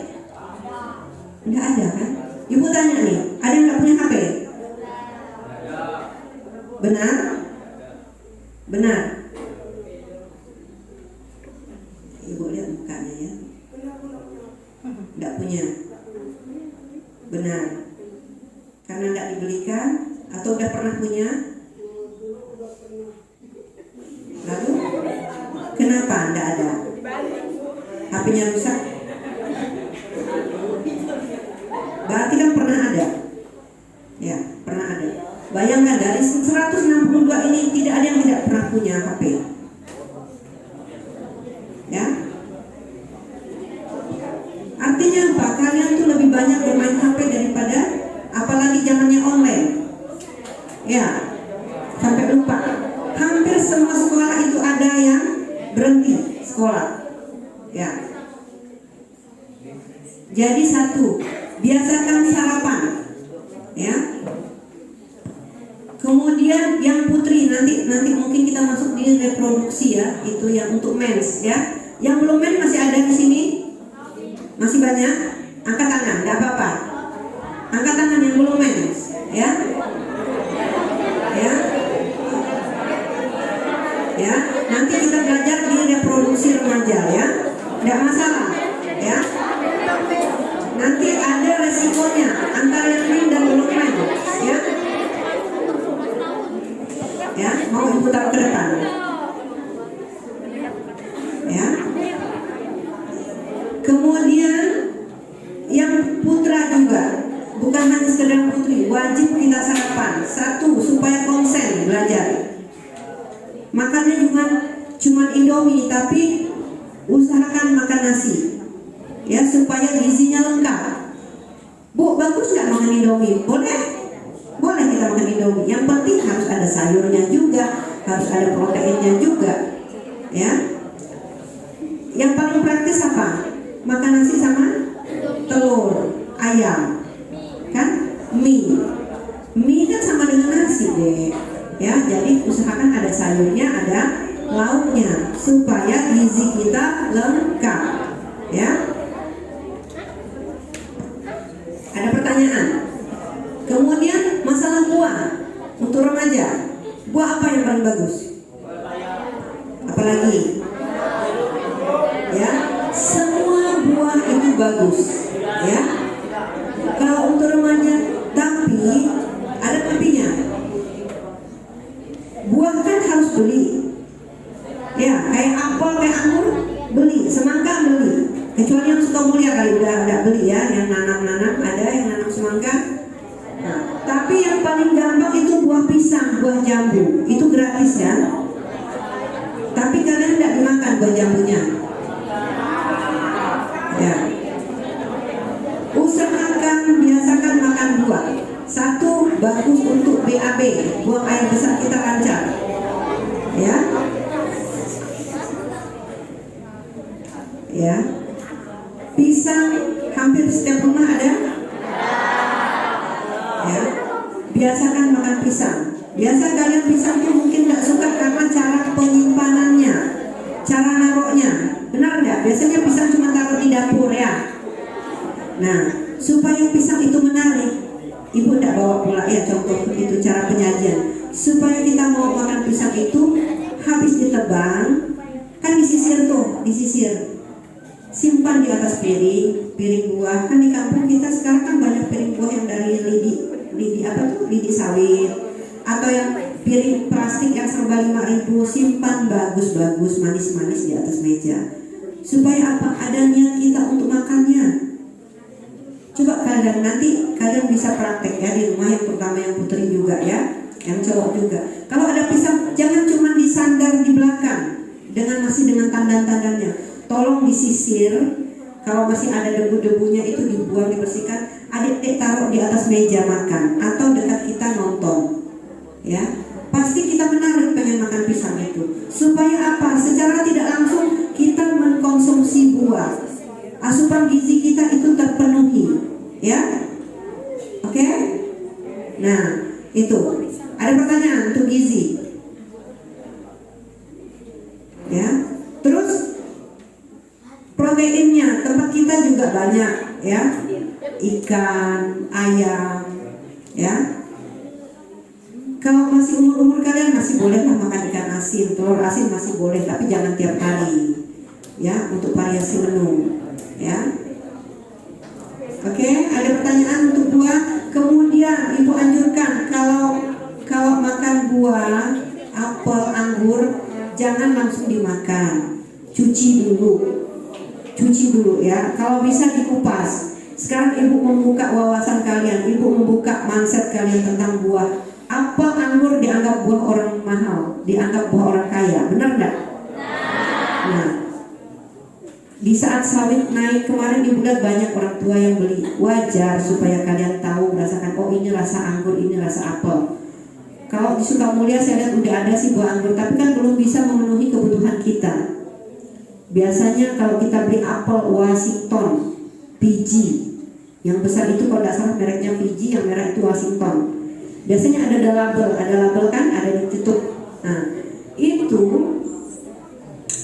Nggak ada kan? Ibu tanya nih, ada yang nggak punya HP? Benar? punya? Benar. Karena tidak dibelikan atau udah pernah punya? Lalu kenapa tidak ada? HP-nya rusak? Berarti kan pernah ada. Ya, pernah ada. Bayangkan dari 162 ini tidak ada yang tidak pernah punya HP. Ya. Artinya apa? Kalian tuh lebih banyak bermain HP daripada, apalagi zamannya online. Ya. Sampai lupa. Hampir semua sekolah itu ada yang berhenti sekolah. Ya. Jadi satu, biasakan sarapan. Ya. Kemudian yang putri nanti mungkin kita masuk di reproduksi ya, itu yang untuk mens ya. Yang belum mens masih ada di sini? Masih banyak? Angkat tangan, enggak apa-apa. Angkat tangan yang belum mens ya. Ya. Ya, nanti kita belajar di reproduksi remaja ya. Enggak masalah ya. Nanti ada resikonya antara yang mens dan belum mens ya. Ya, mau ibu taruh ke depan. Ya. Kemudian yang putra juga, bukan hanya sekedar putri, wajib kita sarapan. Satu, supaya konsen belajar. Makannya cuma Indomie, tapi usahakan makan nasi. Ya, supaya gizinya lengkap. Bu, bagus nggak makan Indomie? Boleh kita makan Indomie. Yang penting harus ada sayurnya juga, harus ada proteinnya juga. Ya. Yang paling praktis apa? Makan nasi sama telur, ayam. Kan? Mie kan sama dengan nasi deh. Ya, jadi usahakan ada sayurnya, ada lauknya supaya gizi kita lengkap. Ya. Ada pertanyaan? Kemudian masalah buah untuk remaja. Buah apa yang paling bagus? Apalagi? Ya, semua buah itu bagus. Ya. Kalau untuk remaja, tapi ada tapinya. Buah kan harus beli. Ya, kayak apel, kayak anggur beli, semangka beli. Kecuali yang suka mulia kali udah beli ya, yang nanam ada yang nanam semangka. Nah, tapi yang paling gampang itu buah pisang, buah jambu, itu gratis kan? Tapi kalian tidak dimakan buah jambunya. Ya. Usahakan biasakan makan buah. Satu, bagus untuk BAB, buang air besar kita lancar. Ya. Ya. Pisang hampir setiap rumah ada. Ya, biasakan makan pisang. Biasa kalian pisang itu mungkin nggak suka karena cara penyimpanannya, cara naruhnya, benar nggak? Biasanya pisang cuma taruh di dapur ya. Nah, supaya pisang itu menarik, ibu nggak bawa pula ya contoh itu cara penyajian. Supaya kita mau makan pisang itu habis ditebang, kan disisir tuh, simpan di atas piring buah. Kan di kampung kita sekarang kan banyak piring buah yang dari lidi sawit, atau yang piring plastik yang serba 5.000, simpan bagus-bagus, manis-manis di atas meja. Supaya apa? Ada niat kita untuk makannya. Coba nanti kalian bisa praktek ya di rumah, yang pertama yang putri juga ya, yang cowok juga. Kalau ada pisang, jangan cuma disandar di belakang dengan tandan-tandannya. Tolong disisir. Kalau masih ada debu-debunya itu dibuang, dibersihkan. Adik-adik taruh di atas meja makan atau dekat kita nonton. Ya, pasti kita menarik pengen makan pisang itu. Supaya apa? Secara tidak langsung kita mengkonsumsi buah. Asupan gizi kita itu terpenuhi. Ya, oke? Nah, itu. Ada pertanyaan untuk gizi? Ya, terus proteinnya tempat kita juga banyak ya, ikan, ayam ya. Kalau masih umur kalian masih boleh makan ikan asin, telur asin masih boleh, tapi jangan tiap hari ya, untuk variasi menu ya. Oke, ada pertanyaan untuk buah. Kemudian ibu anjurkan kalau makan buah, apel, anggur, jangan langsung dimakan. Cuci dulu ya. Kalau bisa dikupas. Sekarang ibu membuka wawasan kalian, ibu membuka mindset kalian tentang buah. Apel, anggur dianggap buah orang mahal, dianggap buah orang kaya, benar nggak? Nah, di saat sawit naik kemarin di bulan banyak orang tua yang beli. Wajar supaya kalian tahu merasakan, oh ini rasa anggur, ini rasa apel. Kalau di Sukamulia saya lihat udah ada sih buah anggur, tapi kan belum bisa memenuhi kebutuhan kita. Biasanya kalau kita beli apel Washington, Fiji, yang besar itu kalau tidak salah mereknya Fiji, yang merah itu Washington. Biasanya ada label kan, ada ditutup. Nah, itu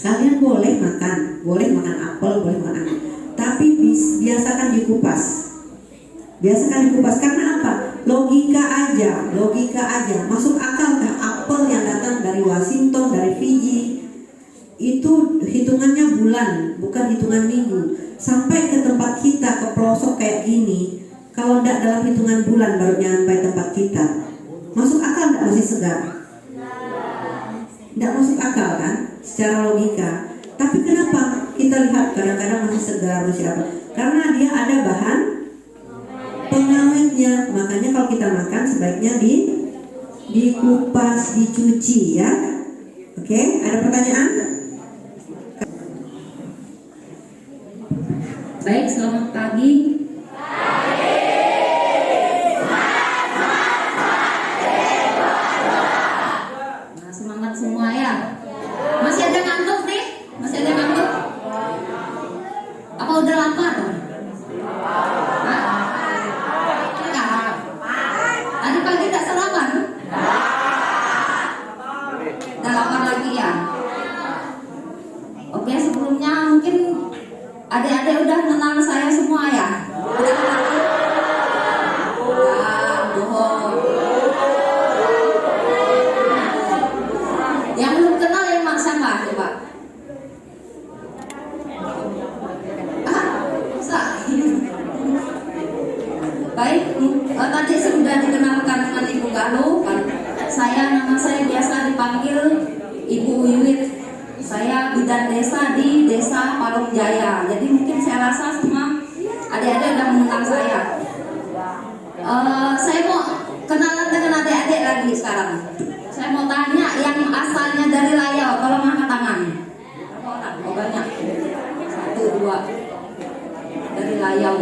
kalian boleh makan apel, boleh makan anggur, tapi biasakan dikupas. Karena apa? Logika aja. Masuk akalkah apel yang datang dari Washington, dari Fiji? Itu hitungannya bulan, bukan hitungan minggu. Sampai ke tempat kita, ke pelosok kayak gini, kalau tidak dalam hitungan bulan baru nyampe tempat kita. Masuk akal tidak masih segar? Tidak masuk akal kan? Secara logika. Tapi kenapa kita lihat kadang-kadang masih segar, masih apa? Karena dia ada bahan pengawetnya. Makanya kalau kita makan sebaiknya dikupas, dicuci ya. Oke, ada pertanyaan? Baik, selamat pagi. Nah, semangat semua ya. Masih ada ngantuk nih? Masih ada ngantuk? Apa udah lapar? Hah? Enggak. Tadi pagi tak sarapan? Udah lapar lagi ya? Oke, sebelumnya mungkin adik-adik udah kenal saya semua ya? Udah kenal? Bohong. Yang belum kenal yang maksa nggak coba? Masa? Baik, tadi sudah dikenalkan dengan Ibu Galuh. Nama saya biasa dipanggil Ibu Wiwit. Saya bidan desa di Desa Palung Jaya. Jadi mungkin saya rasa semua adik-adik udah mengenal saya. Saya mau kenalan dengan adik-adik lagi sekarang. Saya mau tanya yang asalnya dari Layau, tolong angkat tangan. Berapa orang? Oh banyak. 1, 2 dari Layau.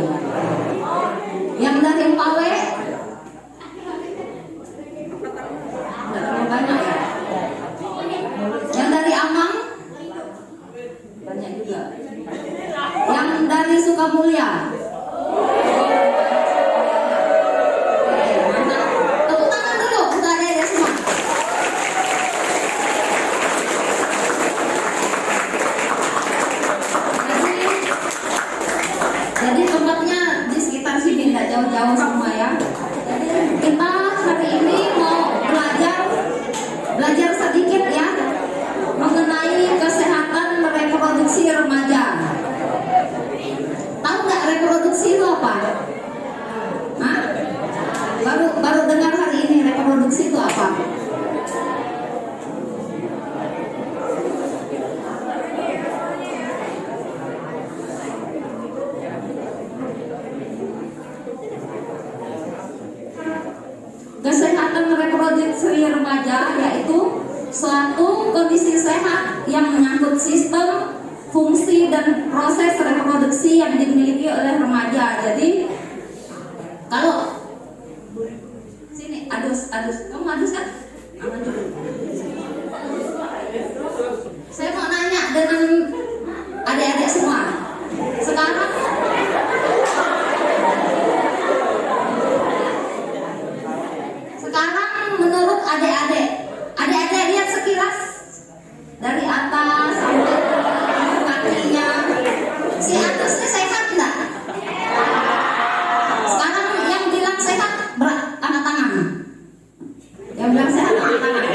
Yang dari Empawe? Tidak terlalu banyak ya. Yang dari Amang? Banyak juga. Yang dari Sukamulya? Tepuk tangan dulu untuk adik-adik semua. Jadi tempatnya di sekitar sini, tidak jauh-jauh semua ya. Jadi kita hari ini mau belajar sedikit ya mengenai kesehatan reproduksi remaja. Tahu nggak reproduksi itu apa? Hah? Baru dengar hari ini reproduksi itu apa? Kesehatan reproduksi remaja yaitu suatu kondisi sehat yang menyangkut sistem, fungsi, dan proses reproduksi yang dimiliki oleh remaja. Jadi kalau sini adus, kamu adus kan? Aman dulu. Saya mau nanya dengan adik-adik semua. Sekarang menurut adik-adik lihat sekilas dari atas sampai ke kakinya, si atasnya sehat enggak? Sekarang yang bilang sehat angkat tangan. Yang bilang sehat angkat tangan.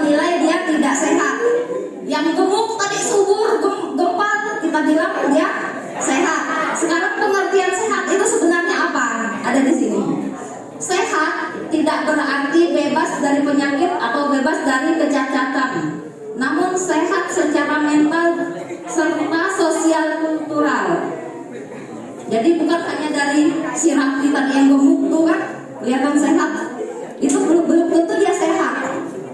nilai dia tidak sehat. Yang gemuk tadi subur, gempal, kita bilang dia sehat. Sekarang pengertian sehat itu sebenarnya apa? Ada di sini. Sehat tidak berarti bebas dari penyakit atau bebas dari kecacatan, namun sehat secara mental serta sosial kultural. Jadi bukan hanya dari si Raffi tadi yang gemuk tuh kan kelihatan sehat, itu belum tentu dia sehat,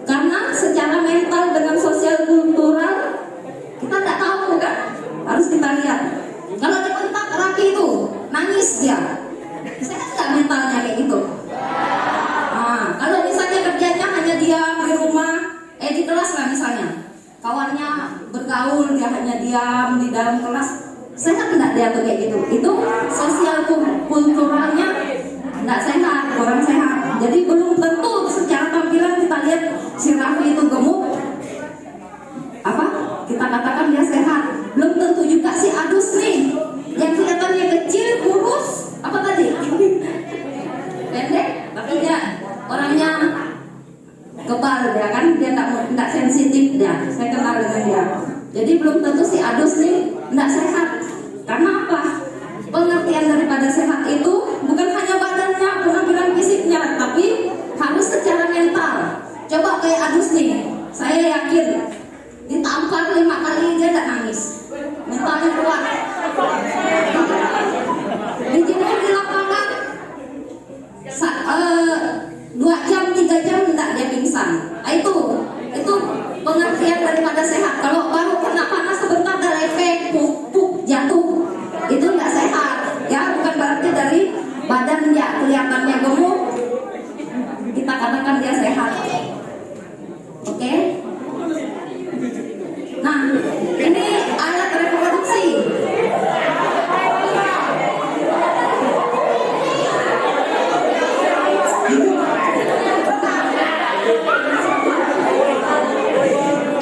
karena secara mental dengan sosial kultural kita tidak tahu kan, harus kita lihat. Kalau di tempat Raffi itu nangis dia, sehat nggak mentalnya kayak gitu? Nah, kalau misalnya kerjanya hanya diam di rumah, di kelas lah misalnya, kawannya bergaul, dia hanya diam di dalam kelas, sehat tidak dia tuh kayak gitu? Itu sosial kulturalnya tidak sehat, kurang sehat. Jadi belum tentu secara tampilan kita lihat si Raffi itu gemuk, apa kita katakan dia sehat. Belum tentu juga si Adus nih yang kelihatannya kecil, kurus, apa tadi pendek, tapi dia orangnya kebal, dia kan, dia tidak sensitif dia. Saya kenal dengan dia. Jadi belum tentu si Adus nih tidak sehat. Karena apa? Pengertian daripada sehat itu bukan hanya badannya, penampilan fisiknya, tapi harus secara mental. Coba kayak Adus nih, saya yakin ditampar 5 kali dia tidak nangis, mentalnya kuat. Dijemur di lapangan 2 jam, 3 jam tidak dia pingsan. Itu pengertian daripada sehat. Kalau baru kena panas sebentar ada efek puk jatuh, itu nggak sehat. Ya, bukan berarti dari badan dia kelihatannya gemuk kita katakan dia sehat. Oke? Nah, ini alat reproduksi.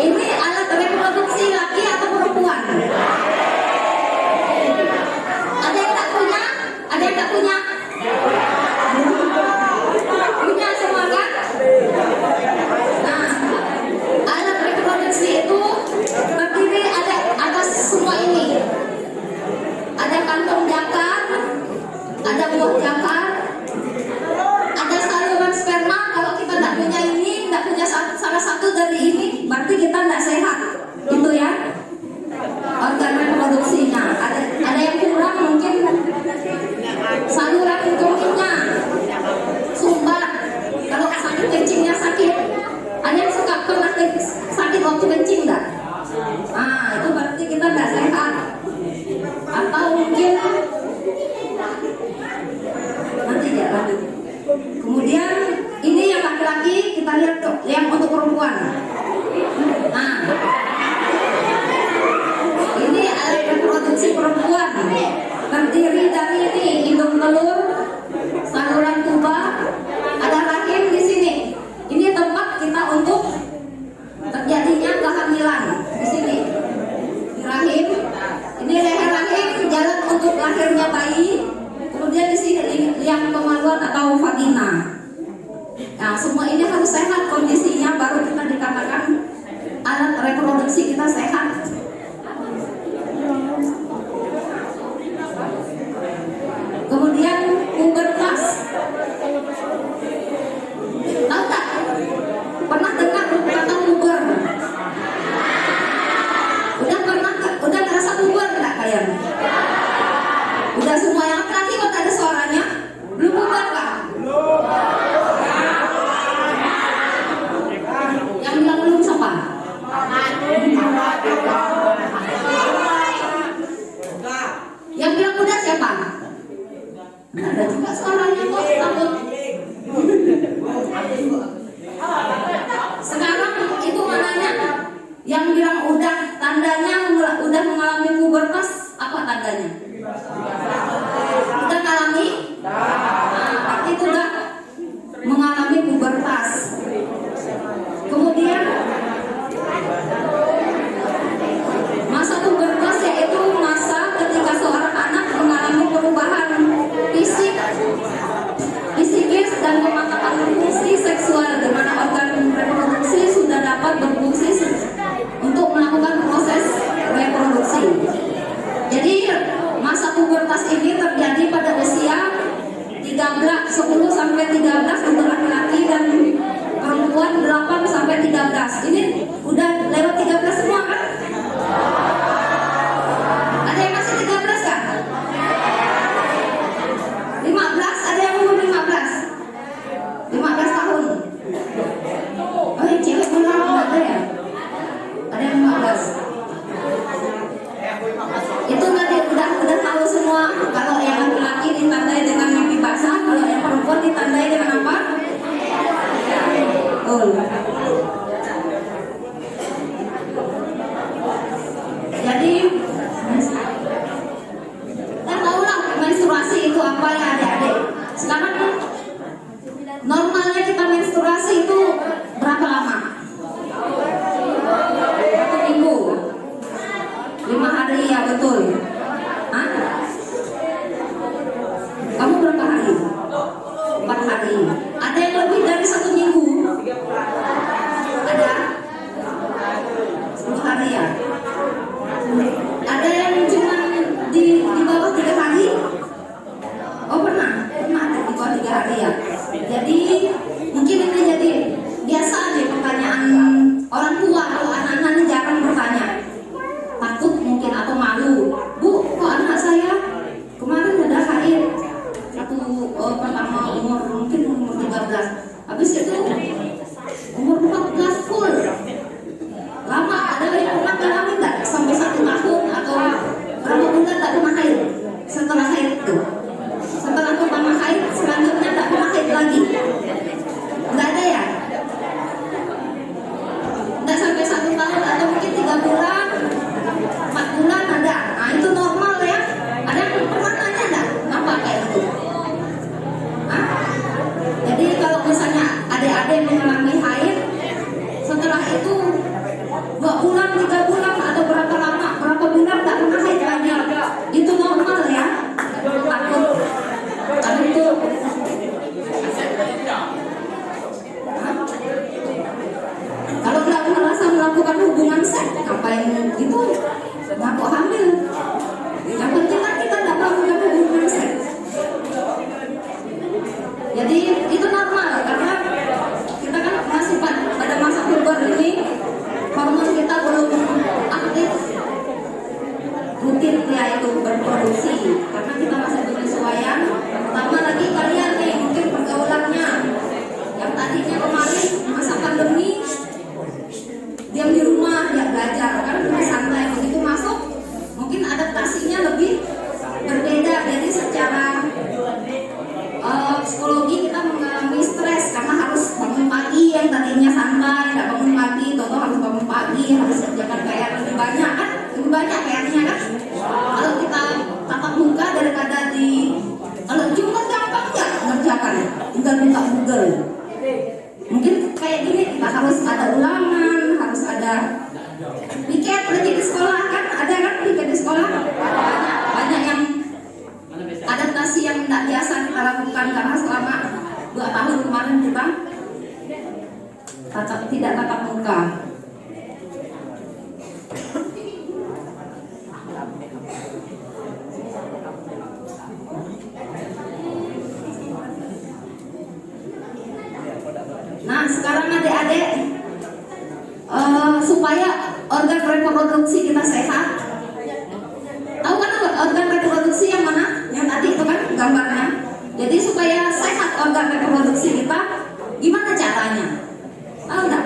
Ini alat reproduksi laki atau perempuan? Ada yang tak punya? Ada yang tak punya? Punya semua kan? Nah, alat reproduksi itu terdiri ada atas semua ini. Ada kantong jakar, ada buah jakar, ada saluran sperma. Kalau kita tidak punya ini, tidak punya salah satu dari ini, berarti kita tidak sehat. Itu ya organ reproduksinya. Ada yang kurang, mungkin saluran kemihnya sumbat. Kalau sakit kencingnya sakit, ada yang suka pernah sakit waktu kencing enggak? Ah, itu berarti kita tidak sehat. Atau mungkin nanti ya lanjut. Kemudian ini yang laki-laki, kita lihat yang untuk perempuan. Nah, ini alat reproduksi perempuan, terdiri dari ini hidung telur, saluran tuba, ada rahim di sini. Ini tempat kita untuk terjadinya kehamilan di sini. Di rahim, ini leher rahim, jalan untuk lahirnya bayi. Kemudian di sini liang kemaluan atau vagina. Nah, semua ini harus sehat kondisinya, baru kita dikatakan alat reproduksi kita sehat. Kemudian pubertas. Tahu tak? Pernah dengar kata puber? Udah ngerasa puber enggak kalian? Udah semua yang laki-laki kok ada suaranya? Belum puber enggak? Yang bilang belum siapa? Yang bilang udah siapa? Ada juga suaranya kok, takut. Sekarang itu mananya? Yang bilang udah, tandanya udah mengalami pubertas, apa tandanya? Udah mengalami? Nah, itu udah mengalami pubertas. Kemudian masa pubertas yaitu masa ketika seorang anak mengalami perubahan fisik, psikis dan kematangan fungsi seksual, di mana organ reproduksi sudah dapat 10 sampai 13 untuk laki-laki dan perempuan 8 sampai 13. Ini udah lewat 13 semua kan? Ada yang masih 13 kan? 15, ada yang umur 15? 15 tahun. Oh, yang cewek belum ada ya? Ada yang 15. Itu tadi udah tahu semua. Kalau yang laki-laki ditandai dengan mimpi basah, kalau yang perempuan ditandai dengan apa? Oh. Jadi kita tahu lah menstruasi itu apa ya adik-adik. Sekarang normalnya kita menstruasi itu berapa lama? 1 minggu, 5 hari ya betul. Hah? Kamu berapa hari? 4 hari. Ada yang lebih dari 1 minggu? Ada? 10 hari ya? Ada yang cuma di bawah 3 hari? Oh pernah ada di bawah 3 hari ya. Jadi mungkin ini jadi biasa aja pertanyaan orang tua. Kalau anak-anak ini jarang bertanya, takut mungkin atau malu. Bu, kok anak saya kemarin udah haid pertama mungkin umur 13, habis itu umur 14 full. Lama, ada yang pernah ngalamin nggak sampai 1 tahun atau berapa bulan tak pernah haid? Setelah haid itu, setelah pertama haid selanjutnya tak pernah haid lagi? Nggak ada ya? Nggak sampai 1 tahun atau mungkin 3 bulan, 4 bulan ada. Nah itu normal ya. Ada yang pernah nanya nggak kenapa kayak gitu? Hah? Jadi kalau misalnya adik-adik mengalami haid, setelah itu 2 bulan, 3 bulan atau berapa lama, berapa bulan tak pernah haid lagi, itu normal ya. Takut kalau itu. Hah? Kalau nggak merasa melakukan hubungan seks, ngapain itu? Ngaku hamil. Yang penting kan kita tidak melakukan hubungan seks. Jadi itu normal karena kita kan masih pada masa puber ini, hormon kita belum aktif rutin ya itu berproduksi karena kita masih penyesuaian. Pertama lagi kalian nih mungkin pergaulannya yang tadinya kemarin masa pandemi diam di rumah ya belajar kan lebih santai, begitu masuk mungkin adaptasinya lebih berbeda. Jadi secara psikologi kita mengalami stres karena harus bangun pagi, yang tadinya santai tidak bangun pagi, toto harus bangun pagi, harus kerjakan PR lebih banyak kan, lebih banyak PR-nya kan. Kalau kita tatap muka daripada kalau cuma gampang ya mengerjakan, tinggal buka Google. Mungkin kayak gini kita harus ada ulangan, harus ada piket lagi di sekolah kan, ada kan piket di sekolah, banyak yang adaptasi yang tidak biasa kita lakukan karena selama 2 tahun kemarin kita tidak tatap muka. Nah sekarang adik-adik supaya organ reproduksi kita sehat, tahu kan organ reproduksi yang mana? Yang tadi itu kan gambarnya. Jadi supaya sehat organ reproduksi kita, gimana caranya? Tahu nggak?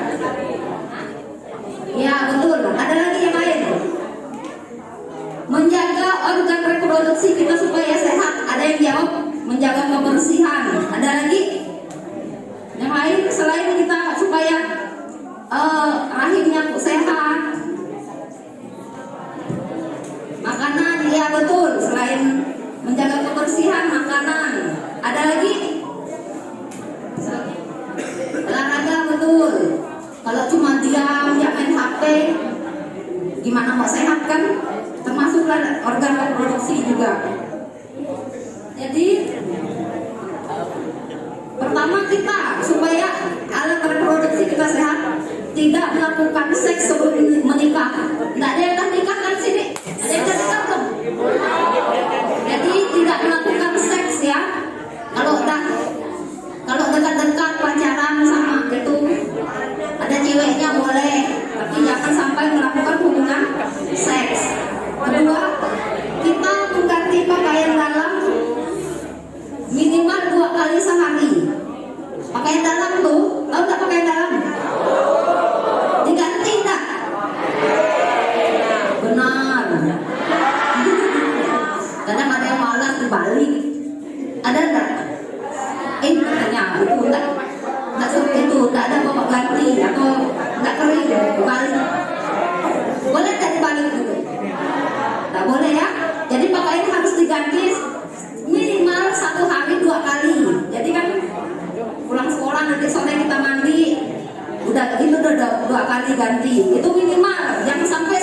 Ya betul. Ada lagi yang lain. Menjaga organ reproduksi kita supaya sehat. Ada yang jawab menjaga kebersihan. Ada lagi yang lain selain kita supaya rahimnya sehat. Makanan, ya betul. Selain menjaga kebersihan, makanan. Ada lagi? Olahraga, betul. Kalau cuma diam, ya main HP, gimana mau sehat kan? Termasuklah organ reproduksi juga. Jadi pertama kita supaya alat reproduksi kita sehat, tidak melakukan seks sebelum menikah. Tidak ada yang nikah kan sini? Ada yang nikah belum? Jadi tidak melakukan seks ya. Kalau udah katanya itu enggak ada bapak ganti atau enggak kering balik. Boleh enggak dibalik gitu? Enggak boleh ya. Jadi pakaian harus diganti minimal 1 hari 2 kali. Jadi kan pulang sekolah nanti sore kita mandi udah 2 kali ganti. Itu minimal, jangan sampai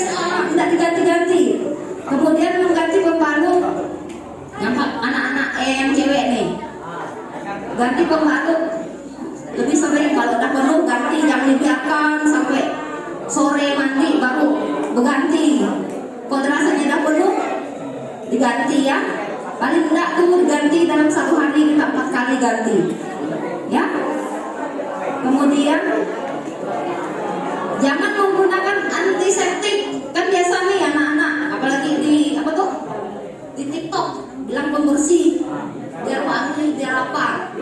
tidak diganti-ganti. Kemudian mengganti pembalut yang anak-anak yang cewek nih. Ganti pembalut lebih sering, kalau udah penuh ganti, jangan dibiarkan sampai sore mandi baru berganti. Kalau rasanya udah penuh diganti ya. Paling enggak tuh ganti dalam 1 hari kita 4 kali ganti. Ya. Kemudian jangan menggunakan antiseptik. Kan biasa nih anak-anak, apalagi di di TikTok bilang pembersih biar wangi, biar apa.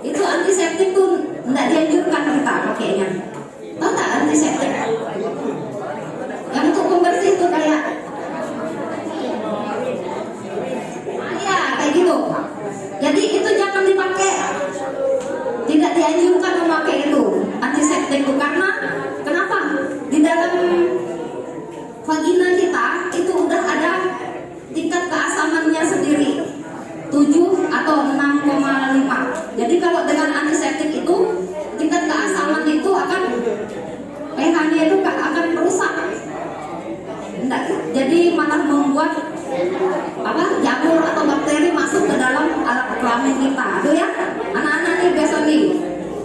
Itu antiseptik tuh enggak dianjurkan kita pakainya. Tahu tak antiseptik? Yang untuk pembersih itu kayak kayak gitu. Jadi itu jangan dipakai. Tidak dianjurkan memakai itu antiseptik itu karena kenapa? Di dalam vagina kita itu udah ada tingkat keasamannya sendiri 7 atau 6,5. Jadi kalau dengan antiseptik itu tingkat keasaman itu akan pH-nya itu akan merusak. Enggak, jadi malah membuat jamur atau bakteri masuk ke dalam alat kelamin kita. Aduh ya, anak-anak nih biasa nih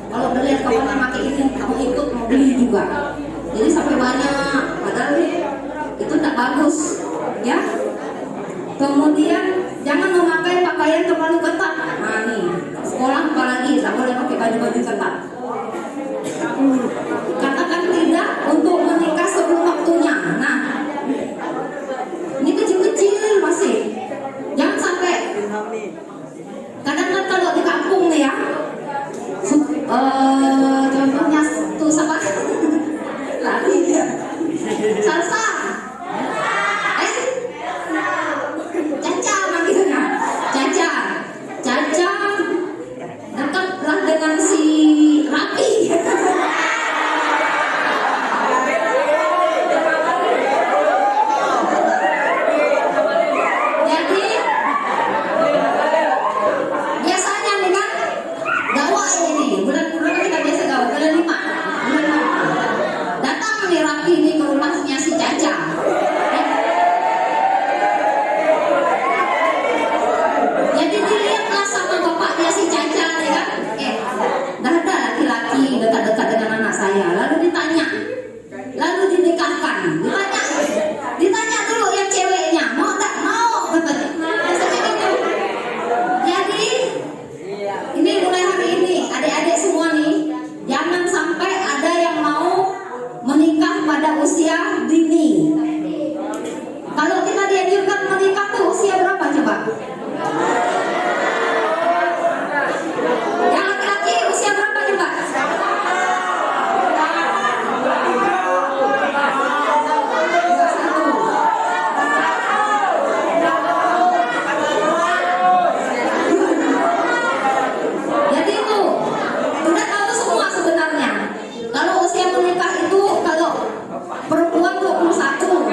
kalau melihat kawan pakai ini kamu ikut mau beli juga. Jadi sampai banyak, padahal itu tidak bagus ya. Kemudian jangan memakai pakaian terlalu ketat. Nah nih, sekolah apalagi tidak boleh pakai baju-baju ketat. Katakan tidak untuk menikah sebelum waktunya. Nah, ini kecil-kecil masih. Jangan sampai. Kadang-kadang kalau di kampung nih ya, contohnya tuh siapa? Lari dia. Salsa. Caca manggilnya. Caca dekatlah dengan si Rapi. Jadi biasanya nih kan gawa ini bulan kita biasa gawa bulan 5 datang nih Rapi ini ke rumahnya si Caca. Jadi dilihatlah sama bapaknya si Caca nih kan, dah ada laki-laki dekat-dekat dengan anak saya. Lalu ditanya, lalu dinikahkan. Ditanya dulu yang ceweknya, mau tak mau katanya. Biasanya gitu. Jadi ini mulai hari ini adik-adik semua nih, jangan sampai ada yang mau menikah pada usia dini. Kalau kita dianjurkan menikah tuh usia berapa coba? Yang laki-laki usia berapa coba? Jadi itu udah tahu semua sebenarnya. Kalau usia menikah itu kalau perempuan 21,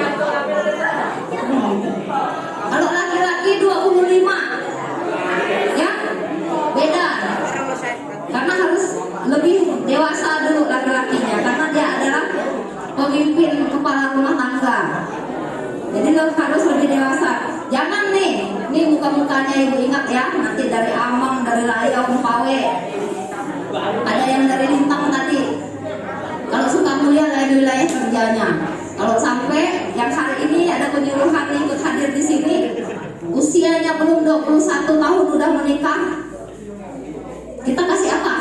kalau laki-laki 25, ya beda. Karena harus lebih dewasa dulu laki-lakinya, karena dia adalah pemimpin kepala rumah tangga. Jadi lo harus lebih dewasa. Jangan nih muka-mukanya ibu ingat ya, nanti dari Amang, dari Layau, Pawe, ada yang dari Lintang tadi. Kalau suka mulia lain wilayah kerjanya. Kalau sampai yang hari ini ada penyuluhan ikut hadir di sini, usianya belum 21 tahun udah menikah, kita kasih apa?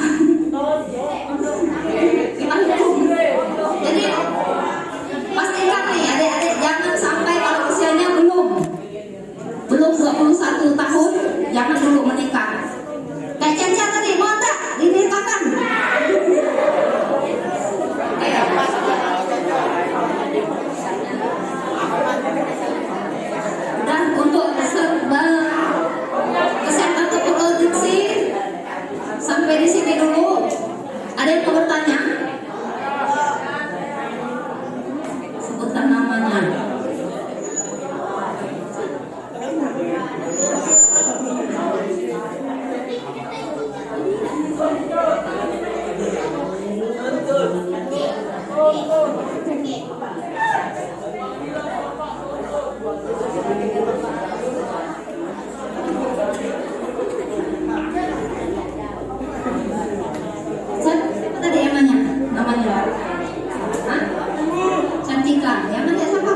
Kita hukum. Jadi pastikan nih adik-adik jangan sampai kalau usianya belum 21 tahun jangan dulu menikah. Kayak Caca tadi mau tak dinikahkan? Dan untuk kesehatan reproduksi dari sini dulu. Ada yang mau bertanya? Sebutkan namanya. Siapa tadi yang nanya? Namanya? Hah? Cantika. Yang nanya siapa?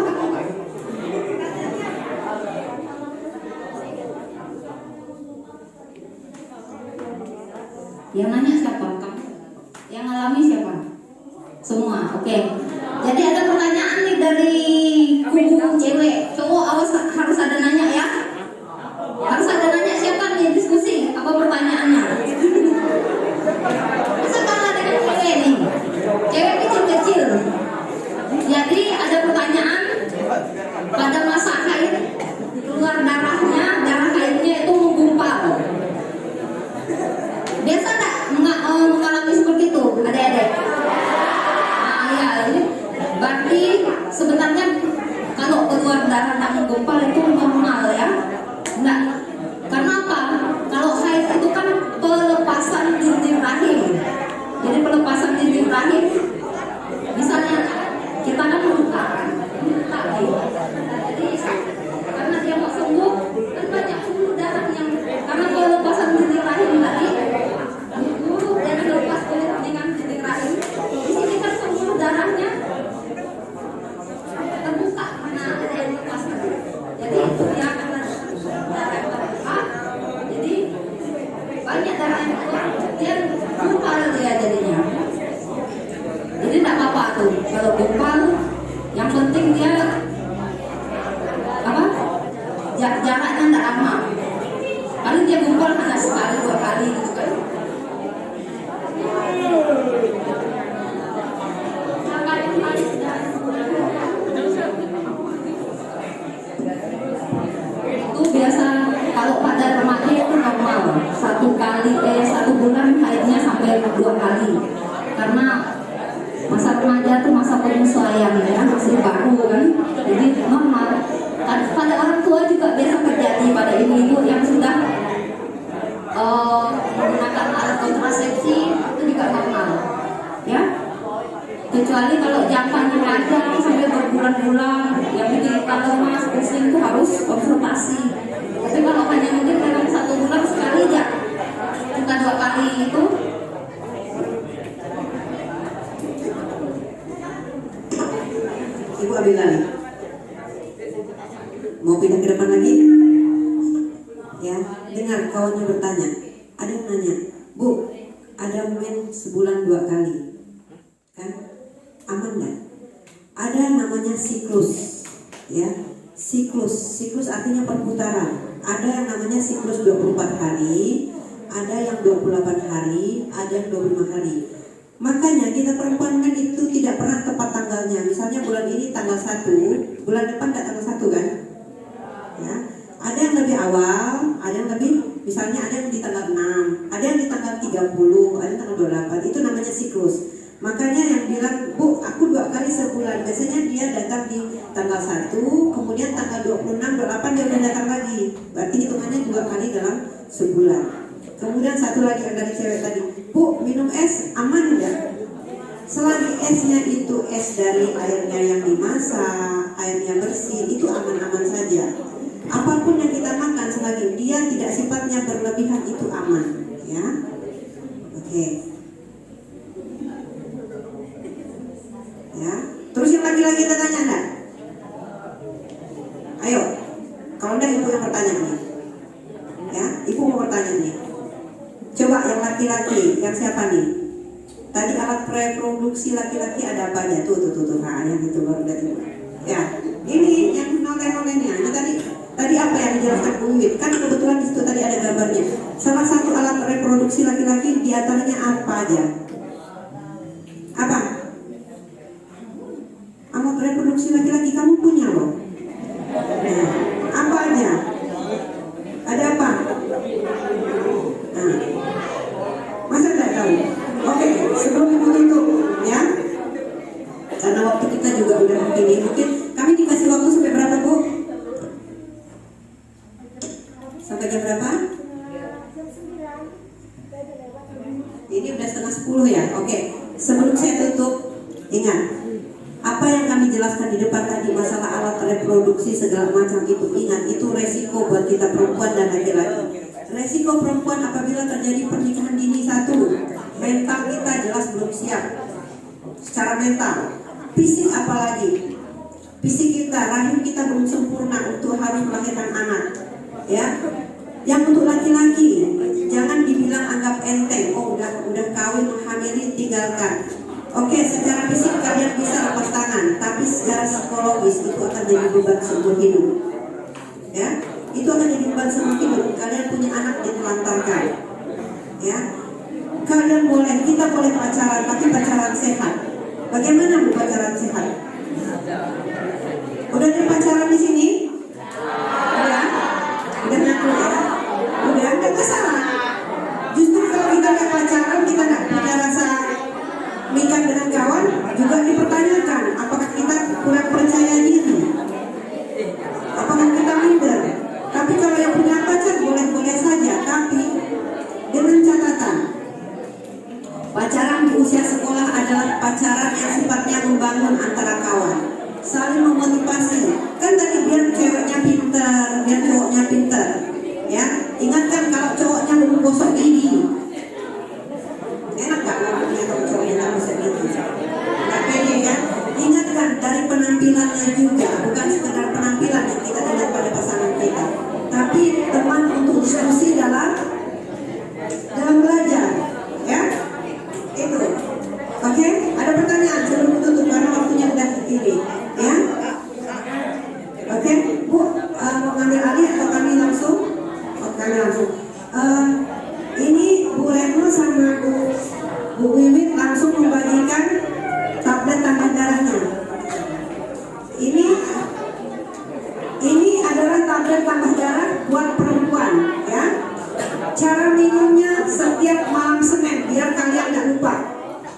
Yang nanya siapa? Yang alami siapa? Semua. Oke. Jadi ada pertanyaan nih dari kubu cewek. Cowok awas, harus ada nanya ya. Harus ada nanya, siapa nih diskusi? Apa pertanyaannya? Masa kalah dengan cewek nih? Cewek kecil-kecil. Jadi ada pertanyaan, pada masa haid keluar darahnya, darah haidnya itu menggumpal. Biasa tak mengalami seperti itu, adik-adik? Ah ya, ini berarti sebenarnya kalau keluar darah tak menggumpal itu normal ya? Enggak. Karena apa? Kalau haid itu kan pelepasan dinding rahim. Jadi pelepasan dinding rahim, misalnya kita kan buka, jadi karena dia mau sembuh, kan banyak pembuluh darah yang karena pelepasan dinding rahim tadi, dulu dari lepas dengan dinding rahim, di sini kan pembuluh darahnya terbuka karena ada yang lepas. Jadi dia akan darah yang terbuka, jadi banyak darah yang keluar, dia gumpal dia jadinya. Jadi tidak apa-apa tuh kalau gumpal, yang penting dia apa? Jaraknya tidak lama. Paling dia gumpal hanya sekali 2 kali gitu kan. Itu biasa kalau pada remaja itu normal 1 bulan haidnya sampai 2 kali. Karena masa remaja itu masa penyesuaian ya, masih baru kan, jadi normal. Pada orang tua juga biasa terjadi, pada ibu-ibu yang sudah menggunakan alat kontrasepsi itu juga normal ya, kecuali kalau jantan remaja sampai berbulan-bulan yang bikin kita lemas, pusing itu harus konsultasi. Tapi kalau hanya mungkin dalam 1 bulan sekali ya, kita 2 kali itu. Ibu Abilani, mau pindah ke depan lagi? Ya, dengar kawannya bertanya. Ada yang nanya, Bu, ada men sebulan 2 kali, kan? Aman nggak? Ada namanya siklus, ya. Siklus artinya perputaran. Ada yang namanya siklus 24 hari, ada yang 28 hari, ada yang 25 hari. Makanya kita perempuan kan itu tidak pernah tepat tanggalnya. Misalnya bulan ini tanggal 1, bulan depan tidak tanggal 1 kan? Ya. Ada yang lebih awal, ada yang lebih, misalnya ada yang di tanggal 6, ada yang di tanggal 30, ada yang tanggal 28. Itu namanya siklus. Makanya yang bilang, Bu, aku 2 kali sebulan. Biasanya dia datang di tanggal 1, kemudian tanggal 26, 28 dia udah datang lagi. Berarti hitungannya 2 kali dalam sebulan. Kemudian satu lagi yang dari cewek tadi, Bu, minum es aman enggak? Selagi esnya itu es dari airnya yang dimasak, airnya bersih, itu aman-aman saja. Apapun yang kita makan selagi dia tidak sifatnya berlebihan itu aman, ya. Oke. Ya. Terus yang laki-laki kita tanya enggak? Ayo. Kalau enggak ibu yang bertanya nih. Ya, ibu mau bertanya nih. Coba yang laki-laki, yang siapa nih? Tadi alat reproduksi laki-laki ada apa aja? Tuh. Nah, yang itu baru dari. Ya, ini yang noleh-nolehnya. Ini tadi apa yang dijelaskan Bu Wit? Kan kebetulan di situ tadi ada gambarnya. Salah satu alat reproduksi laki-laki di antaranya apa aja? Apa? Alat reproduksi laki-laki kamu punya loh. Nah, apa aja? Ada apa? Nah, masa enggak baru. Oke, sebelum ibu tutup ya, karena waktu kita juga udah mungkin kami dikasih waktu sampai berapa Bu? Sampai jam berapa? Ini udah setengah 10 ya. Oke, sebelum saya tutup, ingat apa yang kami jelaskan di depan tadi, masalah alat reproduksi segala macam itu, ingat itu resiko buat kita perempuan dan laki-laki. Resiko perempuan apabila terjadi pernikahan dini, satu, mental kita jelas belum siap secara mental. Fisik apalagi, fisik kita, rahim kita belum sempurna untuk harus melahirkan anak ya. Yang untuk laki-laki jangan dibilang anggap enteng, oh udah kawin hamilin tinggalkan. Oke, secara fisik kalian bisa lepas tangan, tapi secara psikologis itu akan jadi beban seumur hidup ya. Itu akan jadi beban seumur hidup. Kalian punya anak ditelantarkan ya. Kalian boleh, kita boleh pacaran, tapi pacaran sehat. Bagaimana Bu pacaran sehat? Udah ada pacaran di sini? Udah ngaku ya? Udah, enggak masalah. Justru kalau kita nggak pacaran, kita nggak punya rasa nikah dengan kawan, juga dipertanyakan apakah kita kurang percaya diri, apakah kita minder. Tapi kalau yang punya pacar boleh-boleh saja, tapi dengan catatan pacaran di usia sekolah adalah pacaran yang sifatnya membangun antara kawan, saling memotivasi. Kan tadi biar ceweknya pintar, biar cowoknya pintar ya. Ingatkan kalau cowoknya belum gosok gigi, enak gak ngomongnya kalau cowoknya gak gosok gigi? Gak pede kan? Ingatkan dari penampilannya juga, bukan sekedar penampilan yang kita lihat pada pasangan kita, tapi teman untuk diskusi dalam belajar ya. Itu oke, ada pertanyaan sebelum tutup karena waktunya udah ini ya. Oke Bu, mau ngambil alih atau kami langsung? Oh, kami langsung. Ini Bu Retno sama Bu Wiwit langsung membagikan tablet tambah darahnya. Ini adalah tablet tambah darah buat perempuan ya. Cara minumnya setiap malam Senin, biar kalian nggak lupa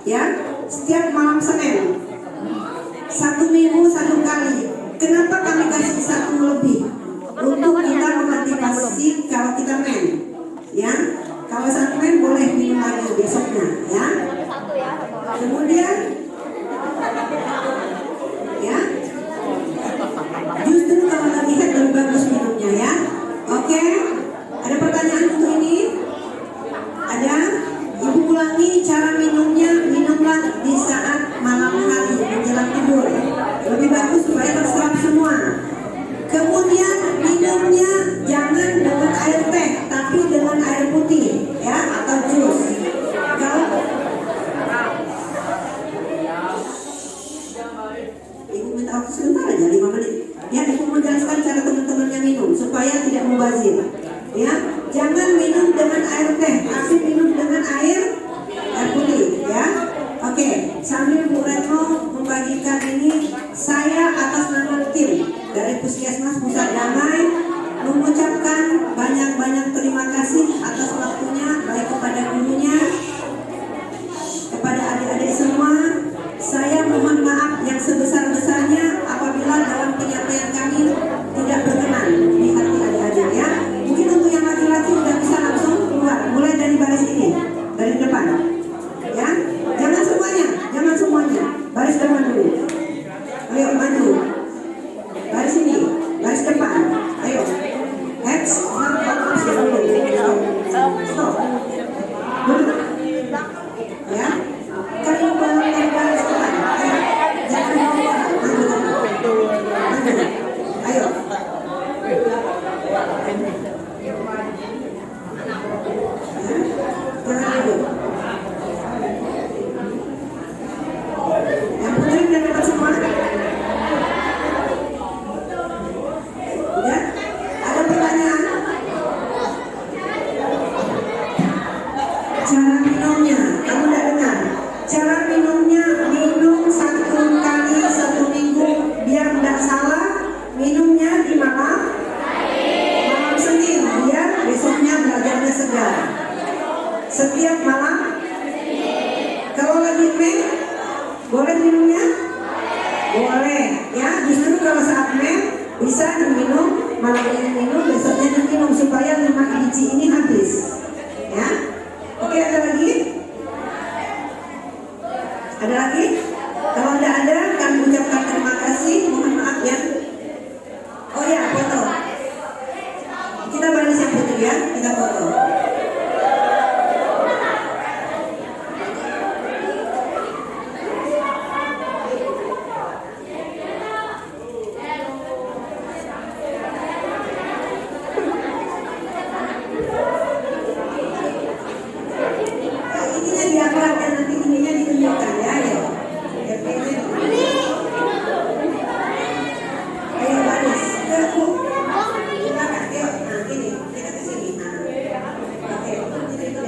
ya. Setiap malam Senin, 1 minggu 1 kali. Kenapa kami kasih 1 lebih? Untuk kita memotivasi kalau kita men ya. Kalau saat men boleh minum lagi besoknya ya. Kemudian ya, justru kalau lagi head lebih bagus minumnya ya. Oke, ada pertanyaan untuk ini? Ada? Ibu ulangi cara minumnya, minumlah di saat malam hari menjelang tidur, lebih bagus supaya terserap semua. Kemudian minumnya jangan dengan air teh, tapi dengan air putih ya, atau jus. Kalau Ibu minta waktu sebentar aja, 5 menit ya. Ibu menjelaskan cara teman-temannya minum supaya tidak mubazir ya. Jangan minum dengan air teh, tapi minum dengan air Ada lagi? Kalau tidak ada, kami ucapkan terima kasih. Mohon maaf ya. Oh ya, foto. Kita balik yang putri ya, kita foto. Ininya diakrabkan, nanti ininya ditunjukkan ya, ayo. Ayo baris. Silakan, yuk. Nah, gini, kita ke sini. Nah. Oke, itu.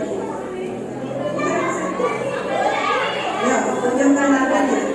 Yuk, tunjukkan labanya.